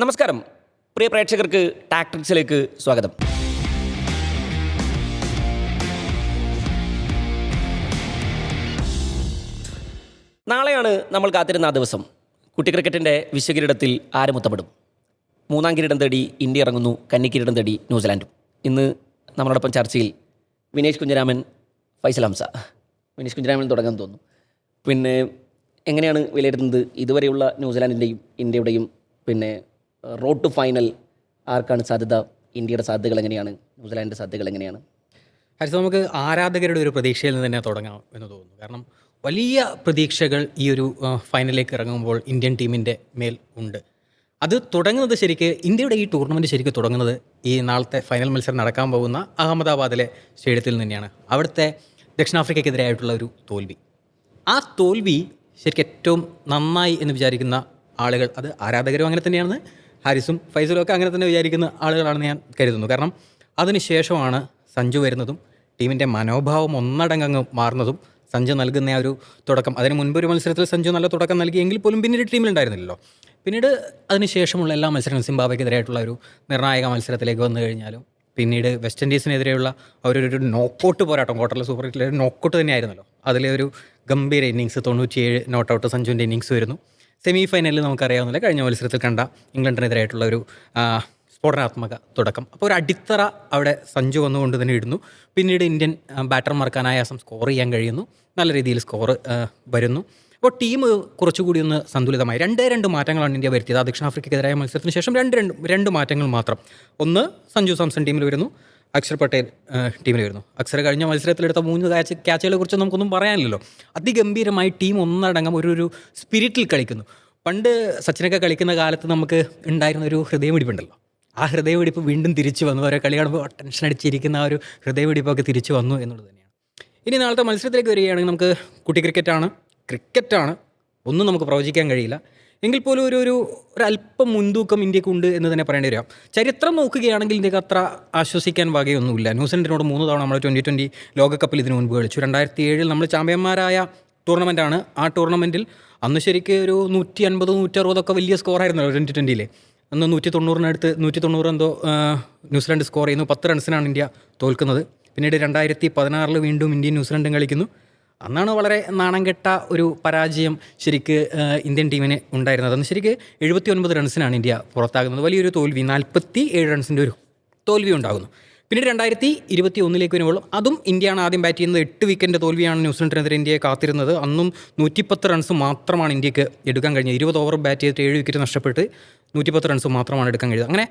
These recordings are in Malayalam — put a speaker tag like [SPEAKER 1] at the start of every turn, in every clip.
[SPEAKER 1] നമസ്കാരം പ്രിയ പ്രേക്ഷകർക്ക് ടാക്ടിക്സിലേക്ക് സ്വാഗതം. നാളെയാണ് നമ്മൾ കാത്തിരുന്ന ആ ദിവസം. കുട്ടി ക്രിക്കറ്റിൻ്റെ വിശ്വകിരീടത്തിൽ ആര് മുത്തപ്പെടും? മൂന്നാം കിരീടം തേടി ഇന്ത്യ ഇറങ്ങുന്നു, കന്നിക്കിരീടം തേടി ന്യൂസിലാൻഡും. ഇന്ന് നമ്മളോടൊപ്പം ചർച്ചയിൽ വിനേഷ് കുഞ്ഞിരാമൻ, ഫൈസൽ ഹംസ. വിനേഷ് കുഞ്ഞിരാമൻ തുടങ്ങാൻ തോന്നുന്നു. പിന്നെ എങ്ങനെയാണ് വിലയിരുത്തുന്നത് ഇതുവരെയുള്ള ന്യൂസിലാൻഡിൻ്റെയും ഇന്ത്യയുടെയും റോഡ് ടു ഫൈനൽ? ആർക്കാണ് സാധ്യത? ഇന്ത്യയുടെ സാധ്യതകൾ എങ്ങനെയാണ്? ന്യൂസിലാൻഡിൻ്റെ സാധ്യതകൾ എങ്ങനെയാണ്?
[SPEAKER 2] ഹരിത, നമുക്ക് ആരാധകരുടെ ഒരു പ്രതീക്ഷയിൽ നിന്ന് തന്നെ തുടങ്ങാം എന്ന് തോന്നുന്നു. കാരണം വലിയ പ്രതീക്ഷകൾ ഈ ഒരു ഫൈനലിലേക്ക് ഇറങ്ങുമ്പോൾ ഇന്ത്യൻ ടീമിൻ്റെ മേൽ ഉണ്ട്. അത് തുടങ്ങുന്നത് ഇന്ത്യയുടെ ഈ ടൂർണമെൻറ്റ് ശരിക്കും തുടങ്ങുന്നത് ഈ നാളത്തെ ഫൈനൽ മത്സരം നടക്കാൻ പോകുന്ന അഹമ്മദാബാദിലെ സ്റ്റേഡിയത്തിൽ തന്നെയാണ്. അവിടുത്തെ ദക്ഷിണാഫ്രിക്കയ്ക്കെതിരായിട്ടുള്ള ഒരു തോൽവി, ആ തോൽവി ശരിക്കും ഏറ്റവും നന്നായി എന്ന് വിചാരിക്കുന്ന ആളുകൾ, അത് ആരാധകരും അങ്ങനെ തന്നെയാണ്, ഹാരിസും ഫൈസലും ഒക്കെ അങ്ങനെ തന്നെ വിചാരിക്കുന്ന ആളുകളാണെന്ന് ഞാൻ കരുതുന്നു. കാരണം അതിനുശേഷമാണ് സഞ്ജു വരുന്നതും ടീമിൻ്റെ മനോഭാവം ഒന്നടങ്കങ്ങ് മാറുന്നതും സഞ്ജു നൽകുന്ന ആ ഒരു തുടക്കം. അതിന് മുൻപൊരു മത്സരത്തിൽ സഞ്ജു നല്ല തുടക്കം നൽകിയെങ്കിൽ പോലും പിന്നീട് ടീമിലുണ്ടായിരുന്നില്ലല്ലോ. പിന്നീട് അതിനുശേഷമുള്ള എല്ലാ മത്സരങ്ങളും സിംബാബ്വേക്കെതിരായിട്ടുള്ള ഒരു നിർണായക മത്സരത്തിലേക്ക് വന്നു കഴിഞ്ഞാലും പിന്നീട് വെസ്റ്റ് ഇൻഡീസിനെതിരെയുള്ള ഒരു നോക്കൗട്ട് പോരാട്ടം, ക്വാർട്ടറിലെ സൂപ്പർ ലീഗിലെ ഒരു നോക്കൗട്ട് തന്നെയായിരുന്നല്ലോ. അതിലെ ഒരു ഗംഭീര ഇന്നിങ്സ്, 97 നോട്ടൗട്ട് സഞ്ജുവിൻ്റെ ഇന്നിങ്സ് വരുന്നു. സെമി ഫൈനലിൽ നമുക്കറിയാവുന്നില്ല, കഴിഞ്ഞ മത്സരത്തിൽ കണ്ട ഇംഗ്ലണ്ടിനെതിരായിട്ടുള്ള ഒരു സ്ഫോടനാത്മക തുടക്കം. അപ്പോൾ ഒരു അടിത്തറ അവിടെ സഞ്ജു വന്നുകൊണ്ട് തന്നെ ഇടുന്നു. പിന്നീട് ഇന്ത്യൻ ബാറ്റർമാർക്ക് അനായാസം സ്കോർ ചെയ്യാൻ കഴിയുന്നു, നല്ല രീതിയിൽ സ്കോർ വരുന്നു. അപ്പോൾ ടീം കുറച്ചുകൂടി ഒന്ന് സന്തുലിതമായി. രണ്ട് മാറ്റങ്ങളാണ് ഇന്ത്യ വരുത്തിയത് ആ ദക്ഷിണാഫ്രിക്കയ്ക്കെതിരായ മത്സരത്തിന് ശേഷം. രണ്ട് മാറ്റങ്ങൾ മാത്രം. ഒന്ന്, സഞ്ജു സാംസൺ ടീമിൽ വരുന്നു, അക്ഷർ പട്ടേൽ ടീമിൽ വരുന്നു. അക്ഷർ കഴിഞ്ഞ മത്സരത്തിലെടുത്ത 3 ക്യാച്ചുകളെ കുറിച്ച് നമുക്കൊന്നും പറയാനില്ലല്ലോ. അതിഗംഭീരമായി ടീം ഒന്നടങ്കം ഒരു സ്പിരിറ്റിൽ കളിക്കുന്നു. പണ്ട് സച്ചിനൊക്കെ കളിക്കുന്ന കാലത്ത് നമുക്ക് ഉണ്ടായിരുന്ന ഒരു ഹൃദയമിടിപ്പുണ്ടല്ലോ, ആ ഹൃദയമിടിപ്പ് വീണ്ടും തിരിച്ചു വന്നു. ഓരോ കളി കാണുമ്പോൾ ടെൻഷൻ അടിച്ചിരിക്കുന്ന ആ ഒരു ഹൃദയമിടിപ്പൊക്കെ തിരിച്ചു വന്നു എന്നുള്ളത് തന്നെയാണ്. ഇനി നാളത്തെ മത്സരത്തിലേക്ക് വരികയാണെങ്കിൽ നമുക്ക് കുട്ടി ക്രിക്കറ്റാണ്, ഒന്നും നമുക്ക് പ്രവചിക്കാൻ കഴിയില്ല. എങ്കിൽ പോലും ഒരു അല്പം മുൻതൂക്കം ഇന്ത്യക്കുണ്ട് എന്ന് തന്നെ പറയേണ്ടി വരാം. ചരിത്രം നോക്കുകയാണെങ്കിൽ ഇന്ത്യക്ക് അത്ര ആശ്വസിക്കാൻ വകയൊന്നുമില്ല. ന്യൂസിലൻഡിനോട് 3 തവണ നമ്മൾ 2020 ലോകകപ്പിൽ ഇതിനു മുൻപ് കളിച്ചു. 2007 നമ്മൾ ചാമ്പ്യന്മാരായ ടൂർണമെൻറ്റാണ്. ആ ടൂർണമെൻറ്റിൽ അന്ന് ശരിക്കും ഒരു 150, 160 വലിയ സ്കോറായിരുന്നല്ലോ 2020. അന്ന് 190 എന്തോ ന്യൂസിലൻഡ് സ്കോർ ചെയ്യുന്നു. 10 റൺസിനാണ് ഇന്ത്യ തോൽക്കുന്നത്. പിന്നീട് 2016 വീണ്ടും ഇന്ത്യയും ന്യൂസിലൻഡും കളിക്കുന്നു. അന്നാണ് വളരെ നാണം കെട്ട ഒരു പരാജയം ഇന്ത്യൻ ടീമിന് ഉണ്ടായിരുന്നത്. അന്ന് 79 റൺസിനാണ് ഇന്ത്യ പുറത്താകുന്നത്. വലിയൊരു തോൽവി, 47 റൺസിൻ്റെ ഒരു തോൽവി ഉണ്ടാകുന്നു. പിന്നീട് 2021 വരുമ്പോൾ അതും ഇന്ത്യയാണ് ആദ്യം ബാറ്റ് ചെയ്യുന്നത്. 8 വിക്കറ്റിൻ്റെ തോൽവിയാണ് ന്യൂസിലൻഡിനെതിരെ ഇന്ത്യയെ കാത്തിരുന്നത്. അന്നും 110 റൺസ് മാത്രമാണ് ഇന്ത്യക്ക് എടുക്കാൻ കഴിഞ്ഞത്. 20 ഓവർ ബാറ്റ് ചെയ്തിട്ട് 7 വിക്കറ്റ് നഷ്ടപ്പെട്ട് 110 റൺസ് മാത്രമാണ് എടുക്കാൻ കഴിഞ്ഞത്. അങ്ങനെ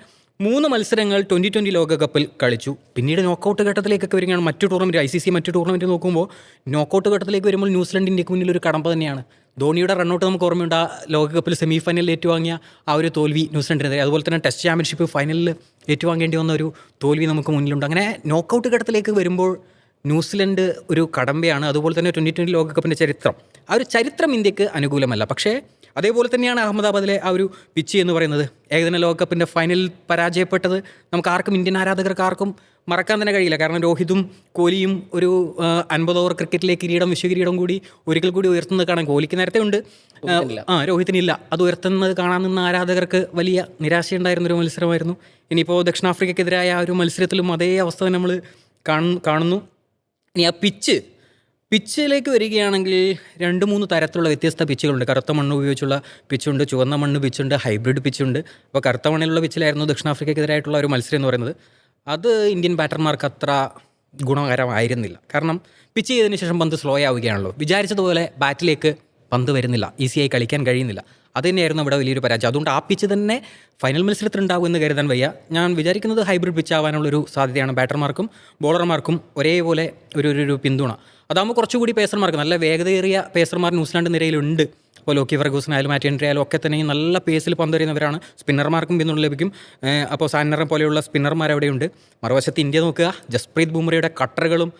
[SPEAKER 2] 3 മത്സരങ്ങൾ 2020 ലോകകപ്പിൽ കളിച്ചു. പിന്നീട് നോക്കൗട്ട് ഘട്ടത്തിലേക്കൊക്കെ വരികയാണ്. മറ്റു ടൂർണമെൻറ്റ്, ICC മറ്റു ടൂർണമെൻറ്റ് നോക്കുമ്പോൾ നോക്കൗട്ട് ഘട്ടത്തിലേക്ക് വരുമ്പോൾ ന്യൂസിലൻഡ് ഇന്ത്യക്ക് മുന്നിൽ ഒരു കടമ്പ തന്നെയാണ്. ധോണിയുടെ റണ്ണൗട്ട് നമുക്ക് ഓർമ്മയുണ്ട്. ആ ലോകകപ്പിൽ സെമി ഫൈനലിൽ ഏറ്റുവാങ്ങിയ ആ ഒരു തോൽവി ന്യൂസിലൻഡിനെതിരെ. അതുപോലെ തന്നെ ടെസ്റ്റ് ചാമ്പ്യൻഷിപ്പ് ഫൈനലിൽ ഏറ്റുവാങ്ങേണ്ടി വന്ന ഒരു തോൽവി നമുക്ക് മുന്നിലുണ്ട്. അങ്ങനെ നോക്കൗട്ട് ഘട്ടത്തിലേക്ക് വരുമ്പോൾ ന്യൂസിലൻഡ് ഒരു കടമ്പയാണ്. അതുപോലെ തന്നെ 2020 ലോകകപ്പിൻ്റെ ചരിത്രം, ആ ഒരു ചരിത്രം ഇന്ത്യക്ക് അനുകൂലമല്ല. പക്ഷേ അതേപോലെ തന്നെയാണ് അഹമ്മദാബാദിലെ ആ ഒരു പിച്ച് എന്ന് പറയുന്നത്. ഏകദിന ലോകകപ്പിൻ്റെ ഫൈനലിൽ പരാജയപ്പെട്ടത് നമുക്ക് ആർക്കും, ഇന്ത്യൻ ആരാധകർക്ക് ആർക്കും മറക്കാൻ തന്നെ കഴിയില്ല. കാരണം രോഹിതും കോഹ്ലിയും ഒരു 50 ഓവർ ക്രിക്കറ്റിലേക്ക് വിശ്വകിരീടം കൂടി ഒരിക്കൽ കൂടി ഉയർത്തുന്നത് കാണാൻ. കോഹ്ലിക്ക് നേരത്തെ ഉണ്ട്, രോഹിത്തിനില്ല. അത് ഉയർത്തുന്നത് കാണാൻ നിന്ന ആരാധകർക്ക് വലിയ നിരാശയുണ്ടായിരുന്നൊരു മത്സരമായിരുന്നു. ഇനിയിപ്പോൾ ദക്ഷിണാഫ്രിക്കയ്ക്കെതിരായ ആ ഒരു മത്സരത്തിലും അതേ അവസ്ഥ നമ്മൾ കാണുന്നു. ഇനി ആ പിച്ചിലേക്ക് വരികയാണെങ്കിൽ 2-3 തരത്തിലുള്ള വ്യത്യസ്ത പിച്ചുകളുണ്ട്. കറുത്ത മണ്ണ് ഉപയോഗിച്ചുള്ള പിച്ചുണ്ട്, ചുവന്ന മണ്ണ് പിച്ചുണ്ട്, ഹൈബ്രിഡ് പിച്ചുണ്ട്. അപ്പോൾ കറുത്ത മണ്ണിലുള്ള പിച്ചിലായിരുന്നു ദക്ഷിണാഫ്രിക്കയ്ക്കെതിരായിട്ടുള്ള ഒരു മത്സരം എന്ന് പറയുന്നത്. അത് ഇന്ത്യൻ ബാറ്റർമാർക്ക് അത്ര ഗുണകരമായിരുന്നില്ല. കാരണം പിച്ച് ചെയ്തതിന് ശേഷം പന്ത് സ്ലോ ആവുകയാണല്ലോ. വിചാരിച്ചതുപോലെ ബാറ്റിലേക്ക് പന്ത് വരുന്നില്ല, ഈസിയായി കളിക്കാൻ കഴിയുന്നില്ല. അത് തന്നെയായിരുന്നു ഇവിടെ വലിയൊരു പരാജയം. അതുകൊണ്ട് ആ പിച്ച് തന്നെ ഫൈനൽ മത്സരത്തിലുണ്ടാകും എന്ന് കരുതാൻ വയ്യ. ഞാൻ വിചാരിക്കുന്നത് ഹൈബ്രിഡ് പിച്ച് ആവാനുള്ളൊരു സാധ്യതയാണ്. ബാറ്റർമാർക്കും ബോളർമാർക്കും ഒരേപോലെ ഒരു പിന്തുണ. അതാകുമ്പോൾ കുറച്ചുകൂടി പേസർമാർക്ക്, നല്ല വേഗതയേറിയ പേസർമാർ ന്യൂസിലാൻഡ് നിരയിലുണ്ട്. അപ്പോൾ ലോക്കി ഫെർഗൂസൺ ആയാലും മാറ്റി ഹെൻറി ആയാലും ഒക്കെ തന്നെ നല്ല പേസിൽ പന്തെറിയുന്നവരാണ്. സ്പിന്നർമാർക്കും പിന്തുണ ലഭിക്കും. അപ്പോൾ സാന്നറെ പോലെയുള്ള സ്പിന്നർമാർ അവിടെയുണ്ട്. മറുവശത്ത് ഇന്ത്യ നോക്കുക, ജസ്പ്രീത് ബുംറയുടെ കട്ടറുകളും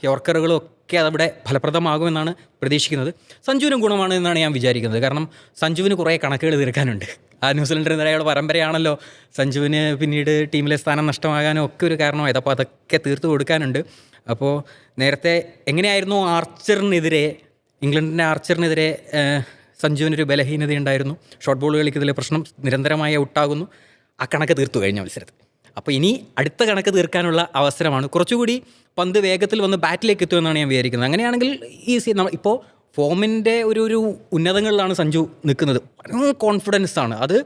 [SPEAKER 2] യോർക്കറുകളും ഒക്കെ അതവിടെ ഫലപ്രദമാകുമെന്നാണ് പ്രതീക്ഷിക്കുന്നത്. സഞ്ജുവിനും ഗുണമാണ് എന്നാണ് ഞാൻ വിചാരിക്കുന്നത്. കാരണം സഞ്ജുവിന് കുറേ കണക്കുകൾ തീർക്കാനുണ്ട്. ആ ന്യൂസിലൻഡിനെതിരെയുള്ള പരമ്പരയാണല്ലോ സഞ്ജുവിന് പിന്നീട് ടീമിലെ സ്ഥാനം നഷ്ടമാകാനും ഒക്കെ ഒരു കാരണമായത്. അപ്പോൾ അതൊക്കെ തീർത്ത് കൊടുക്കാനുണ്ട്. അപ്പോൾ നേരത്തെ എങ്ങനെയായിരുന്നു ഇംഗ്ലണ്ടിൻ്റെ ആർച്ചറിനെതിരെ സഞ്ജുവിനൊരു ബലഹീനതയുണ്ടായിരുന്നു. ഷോർട്ട് ബോൾ കളിക്കുന്നതിലെ പ്രശ്നം, നിരന്തരമായി ഔട്ടാകുന്നു. ആ കണക്ക് തീർത്തു കഴിഞ്ഞ മത്സരത്തിൽ. അപ്പോൾ ഇനി അടുത്ത കണക്ക് തീർക്കാനുള്ള അവസരമാണ്. കുറച്ചുകൂടി പന്ത് വേഗത്തിൽ വന്ന് ബാറ്റിലേക്ക് എത്തുമെന്നാണ് ഞാൻ വിചാരിക്കുന്നത്. അങ്ങനെയാണെങ്കിൽ ഇപ്പോൾ ഫോമിൻ്റെ ഒരു ഉന്നതങ്ങളിലാണ് സഞ്ജു നിൽക്കുന്നത്. വളരെ കോൺഫിഡൻസ് ആണ്. അത്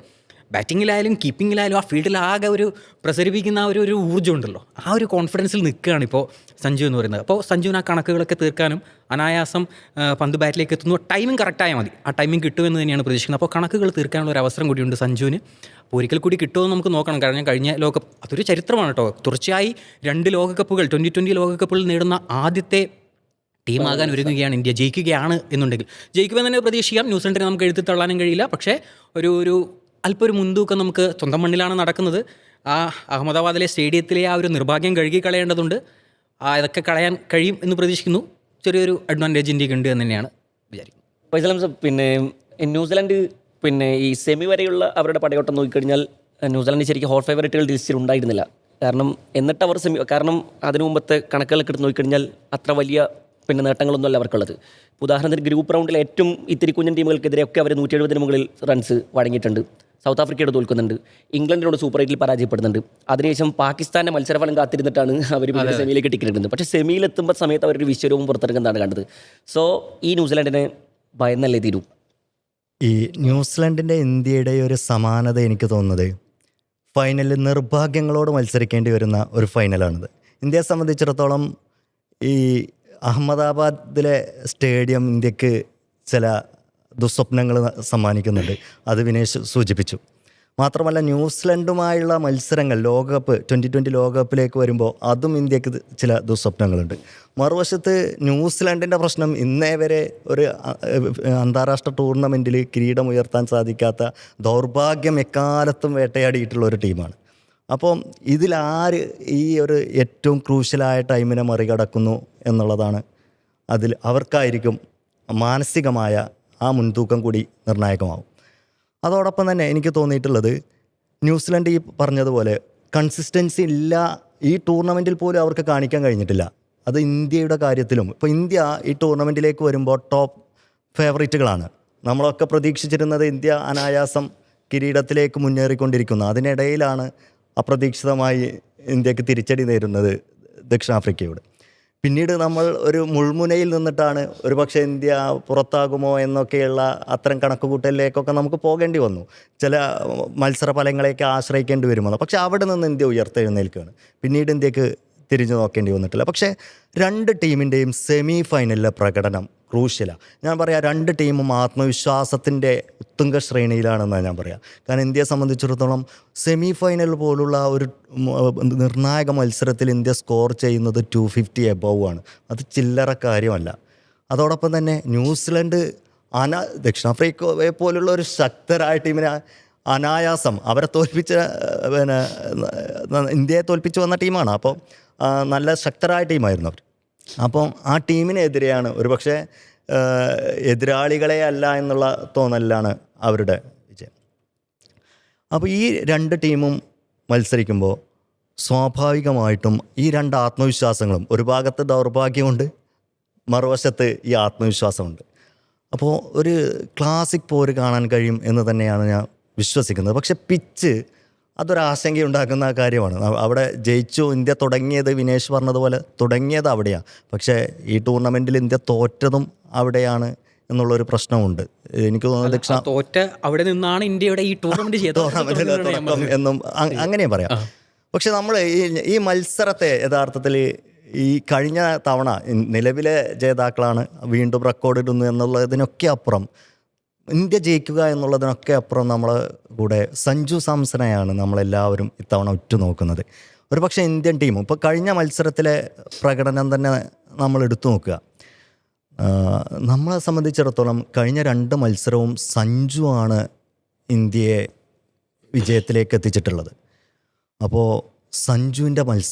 [SPEAKER 2] ബാറ്റിങ്ങിലായാലും കീപ്പിങ്ങിലായാലും ആ ഫീൽഡിലാകെ ഒരു പ്രസരിപ്പിക്കുന്ന ഒരു ഊർജ്ജം ഉണ്ടല്ലോ, ആ ഒരു കോൺഫിഡൻസിൽ നിൽക്കുകയാണ് ഇപ്പോൾ സഞ്ജു എന്ന് പറയുന്നത്. അപ്പോൾ സഞ്ജുവിന് ആ കണക്കുകളൊക്കെ തീർക്കാനും അനായാസം പന്ത് ബാറ്റിലേക്ക് എത്തുന്നു. ടൈമിംഗ് കറക്റ്റായാൽ മതി, ആ ടൈമിംഗ് കിട്ടുമെന്ന് തന്നെയാണ് പ്രതീക്ഷിക്കുന്നത്. അപ്പോൾ കണക്കുകൾ തീർക്കാനുള്ള ഒരു അവസരം കൂടിയുണ്ട് സഞ്ജുവിന്. അപ്പോൾ ഒരിക്കൽ കൂടി കിട്ടുമെന്ന് നമുക്ക് നോക്കണം. കാരണം കഴിഞ്ഞ ലോകകപ്പ് അതൊരു ചരിത്രമാണ് കേട്ടോ. തുടർച്ചയായി 2 ലോകകപ്പുകൾ, 2020 ലോകകപ്പുകൾ നേടുന്ന ആദ്യത്തെ ടീമാകാൻ ഒരുങ്ങുകയാണ് ഇന്ത്യ. ജയിക്കുകയാണ് എന്നുണ്ടെങ്കിൽ ജയിക്കുമെന്ന് തന്നെ പ്രതീക്ഷിക്കാം. ന്യൂസിലൻഡിനെ നമുക്ക് എഴുതി തള്ളാനും കഴിയില്ല. പക്ഷേ ഒരു അല്പം ഒരു മുൻതൂക്കം നമുക്ക് സ്വന്തം മണ്ണിലാണ് നടക്കുന്നത്. ആ അഹമ്മദാബാദിലെ സ്റ്റേഡിയത്തിലെ ആ ഒരു നിർഭാഗ്യം കഴുകി കളയേണ്ടതുണ്ട്. ഇതൊക്കെ കളയാൻ കഴിയും എന്ന് പ്രതീക്ഷിക്കുന്നു. ചെറിയൊരു അഡ്വാൻറ്റേജ് ഇന്ത്യക്ക് ഉണ്ട് എന്ന് തന്നെയാണ് വിചാരിക്കുന്നത്.
[SPEAKER 1] ഫൈസൽ, പിന്നെ ന്യൂസിലാൻഡ് ഈ സെമി വരെയുള്ള അവരുടെ പടയോട്ടം നോക്കിക്കഴിഞ്ഞാൽ ന്യൂസിലാൻഡ് ശരിക്കും ഹോട്ട് ഫേവറേറ്റുകൾ ലിസ്റ്റിൽ ഉണ്ടായിരുന്നില്ല. എന്നിട്ട് അവർ കാരണം അതിനു മുമ്പത്തെ കണക്കുകളൊക്കെ എടുത്ത് നോക്കിക്കഴിഞ്ഞാൽ അത്ര വലിയ നേട്ടങ്ങളൊന്നുമല്ല അവർക്കുള്ളത്. ഉദാഹരണത്തിന് ഗ്രൂപ്പ് റൗണ്ടിൽ ഏറ്റവും ഇത്തിരി കുഞ്ഞൻ ടീമുകൾക്കെതിരെയൊക്കെ അവർ 170 മുകളിൽ റൺസ് വഴങ്ങിയിട്ടുണ്ട്. സൗത്ത് ആഫ്രിക്കയോട് തോൽക്കുന്നുണ്ട്, ഇംഗ്ലണ്ടിനോട് സൂപ്പർ 8 പരാജയപ്പെടുന്നുണ്ട്. അതിനുശേഷം പാകിസ്ഥാൻ്റെ മത്സരഫലം കാത്തിരുന്നിട്ടാണ് അവർ സെമിയിലേക്ക് ടിക്കറ്റ് ഇടുന്നത്. പക്ഷേ സെമിയിലെത്തുമ്പോൾ സമയത്ത് അവരൊരു വിശ്വരൂപം പുറത്തിറങ്ങുന്നതാണ് കണ്ടത്. സോ ഈ ന്യൂസിലാൻഡിനെ ഭയന്നല്ലേ തീരൂ.
[SPEAKER 3] ഈ ന്യൂസിലാൻഡിൻ്റെ ഇന്ത്യയുടെ ഒരു സമാനത എനിക്ക് തോന്നുന്നത് ഫൈനലിൽ നിർഭാഗ്യങ്ങളോട് മത്സരിക്കേണ്ടി വരുന്ന ഒരു ഫൈനലാണിത്. ഇന്ത്യയെ സംബന്ധിച്ചിടത്തോളം ഈ അഹമ്മദാബാദിലെ സ്റ്റേഡിയം ഇന്ത്യക്ക് ചില ദുസ്വപ്നങ്ങൾ സമ്മാനിക്കുന്നുണ്ട്. അത് വിനേഷ് സൂചിപ്പിച്ചു. മാത്രമല്ല ന്യൂസിലൻഡുമായുള്ള മത്സരങ്ങൾ ലോകകപ്പ് 2020 ലോകകപ്പിലേക്ക് വരുമ്പോൾ അതും ഇന്ത്യക്ക് ചില ദുസ്വപ്നങ്ങളുണ്ട്. മറുവശത്ത് ന്യൂസിലൻഡിൻ്റെ പ്രശ്നം ഇന്നേ വരെ ഒരു അന്താരാഷ്ട്ര ടൂർണമെൻറ്റിൽ കിരീടം ഉയർത്താൻ സാധിക്കാത്ത ദൗർഭാഗ്യം എക്കാലത്തും വേട്ടയാടിയിട്ടുള്ള ഒരു ടീമാണ്. അപ്പം ഇതിലാര് ഈ ഒരു ഏറ്റവും ക്രൂഷ്യലായ ടൈമിനെ മറികടക്കുന്നു എന്നുള്ളതാണ് അതിൽ അവർക്കായിരിക്കും മാനസികമായ ആ മുൻതൂക്കം കൂടി നിർണായകമാവും. അതോടൊപ്പം തന്നെ എനിക്ക് തോന്നിയിട്ടുള്ളത് ന്യൂസിലൻഡ് ഈ പറഞ്ഞതുപോലെ കൺസിസ്റ്റൻസി ഇല്ല, ഈ ടൂർണമെൻറ്റിൽ പോലും അവർക്ക് കാണിക്കാൻ കഴിഞ്ഞിട്ടില്ല. അത് ഇന്ത്യയുടെ കാര്യത്തിലും. ഇപ്പോൾ ഇന്ത്യ ഈ ടൂർണമെൻറ്റിലേക്ക് വരുമ്പോൾ ടോപ്പ് ഫേവറേറ്റുകളാണ്. നമ്മളൊക്കെ പ്രതീക്ഷിച്ചിരുന്നത് ഇന്ത്യ അനായാസം കിരീടത്തിലേക്ക് മുന്നേറിക്കൊണ്ടിരിക്കുന്നു. അതിനിടയിലാണ് അപ്രതീക്ഷിതമായി ഇന്ത്യക്ക് തിരിച്ചടി നേരുന്നത് ദക്ഷിണാഫ്രിക്കയോട്. പിന്നീട് നമ്മൾ ഒരു മുൾമുനയിൽ നിന്നിട്ടാണ് ഒരു പക്ഷേ ഇന്ത്യ പുറത്താകുമോ എന്നൊക്കെയുള്ള അത്തരം കണക്കുകൂട്ടലിലേക്കൊക്കെ നമുക്ക് പോകേണ്ടി വന്നു. ചില മത്സര ഫലങ്ങളെയൊക്കെ ആശ്രയിക്കേണ്ടി വരുമെന്ന്. പക്ഷേ അവിടെ നിന്ന് ഇന്ത്യ ഉയർത്തെഴുന്നേൽക്കുകയാണ്. പിന്നീട് ഇന്ത്യക്ക് തിരിഞ്ഞു നോക്കേണ്ടി വന്നിട്ടില്ല. പക്ഷേ 2 ടീമിൻ്റെയും സെമി ഫൈനലിലെ പ്രകടനം ക്രൂഷ്യലാണ്. ഞാൻ പറയാം, 2 ടീമും ആത്മവിശ്വാസത്തിൻ്റെ ഉത്തുംഗ ശ്രേണിയിലാണെന്നാണ് ഞാൻ പറയാം. കാരണം ഇന്ത്യയെ സംബന്ധിച്ചിടത്തോളം സെമി ഫൈനൽ പോലുള്ള ഒരു നിർണായക മത്സരത്തിൽ ഇന്ത്യ സ്കോർ ചെയ്യുന്നത് 250 എബോവ് ആണ്. അത് ചില്ലറ കാര്യമല്ല. അതോടൊപ്പം തന്നെ ന്യൂസിലൻഡ് ദക്ഷിണാഫ്രിക്കയെ പോലുള്ള ഒരു ശക്തരായ ടീമിനെ അനായാസം അവരെ തോൽപ്പിച്ച ഇന്ത്യയെ തോൽപ്പിച്ച് വന്ന ടീമാണ്. അപ്പോൾ നല്ല ശക്തരായ ടീമായിരുന്നു അവർ. അപ്പം ആ ടീമിനെതിരെയാണ് ഒരുപക്ഷെ എതിരാളികളെ അല്ല എന്നുള്ള തോന്നലാണ് അവരുടെ വിജയം. അപ്പോൾ ഈ 2 ടീമും മത്സരിക്കുമ്പോൾ സ്വാഭാവികമായിട്ടും ഈ 2 ആത്മവിശ്വാസങ്ങളും, ഒരു ഭാഗത്ത് ദൗർഭാഗ്യമുണ്ട്, മറുവശത്ത് ഈ ആത്മവിശ്വാസമുണ്ട്. അപ്പോൾ ഒരു ക്ലാസിക് പോര് കാണാൻ കഴിയും എന്ന് തന്നെയാണ് ഞാൻ വിശ്വസിക്കുന്നത്. പക്ഷെ പിച്ച് അതൊരാശങ്കയുണ്ടാക്കുന്ന കാര്യമാണ്. അവിടെ ജയിച്ചു ഇന്ത്യ തുടങ്ങിയത്, വിനേഷ് പറഞ്ഞതുപോലെ തുടങ്ങിയത് അവിടെയാണ്. പക്ഷേ ഈ ടൂർണമെൻറ്റിൽ ഇന്ത്യ തോറ്റതും അവിടെയാണ് എന്നുള്ളൊരു പ്രശ്നമുണ്ട്. എനിക്ക് തോന്നുന്നത്
[SPEAKER 2] തോറ്റ അവിടെ നിന്നാണ് ഇന്ത്യയുടെ ഈ
[SPEAKER 3] ടൂർണമെൻറ്റിൽ എന്നും അങ്ങനെ പറയാം. പക്ഷെ നമ്മൾ ഈ മത്സരത്തെ യഥാർത്ഥത്തിൽ ഈ കഴിഞ്ഞ തവണ നിലവിലെ ജേതാക്കളാണ് വീണ്ടും റെക്കോർഡിടുന്നു എന്നുള്ളതിനൊക്കെ അപ്പുറം, ഇന്ത്യ ജയിക്കുക എന്നുള്ളതിനൊക്കെ അപ്പുറം നമ്മളെ കൂടെ സഞ്ജു സാംസണെയാണ് നമ്മളെല്ലാവരും ഇത്തവണ ഉറ്റുനോക്കുന്നത്. ഒരു പക്ഷേ ഇന്ത്യൻ ടീം ഇപ്പോൾ കഴിഞ്ഞ മത്സരത്തിലെ പ്രകടനം തന്നെ നമ്മൾ എടുത്തു നോക്കുക. നമ്മളെ സംബന്ധിച്ചിടത്തോളം കഴിഞ്ഞ 2 മത്സരവും സഞ്ജു ആണ് ഇന്ത്യയെ വിജയത്തിലേക്ക് എത്തിച്ചിട്ടുള്ളത്. അപ്പോൾ സഞ്ജുവിൻ്റെ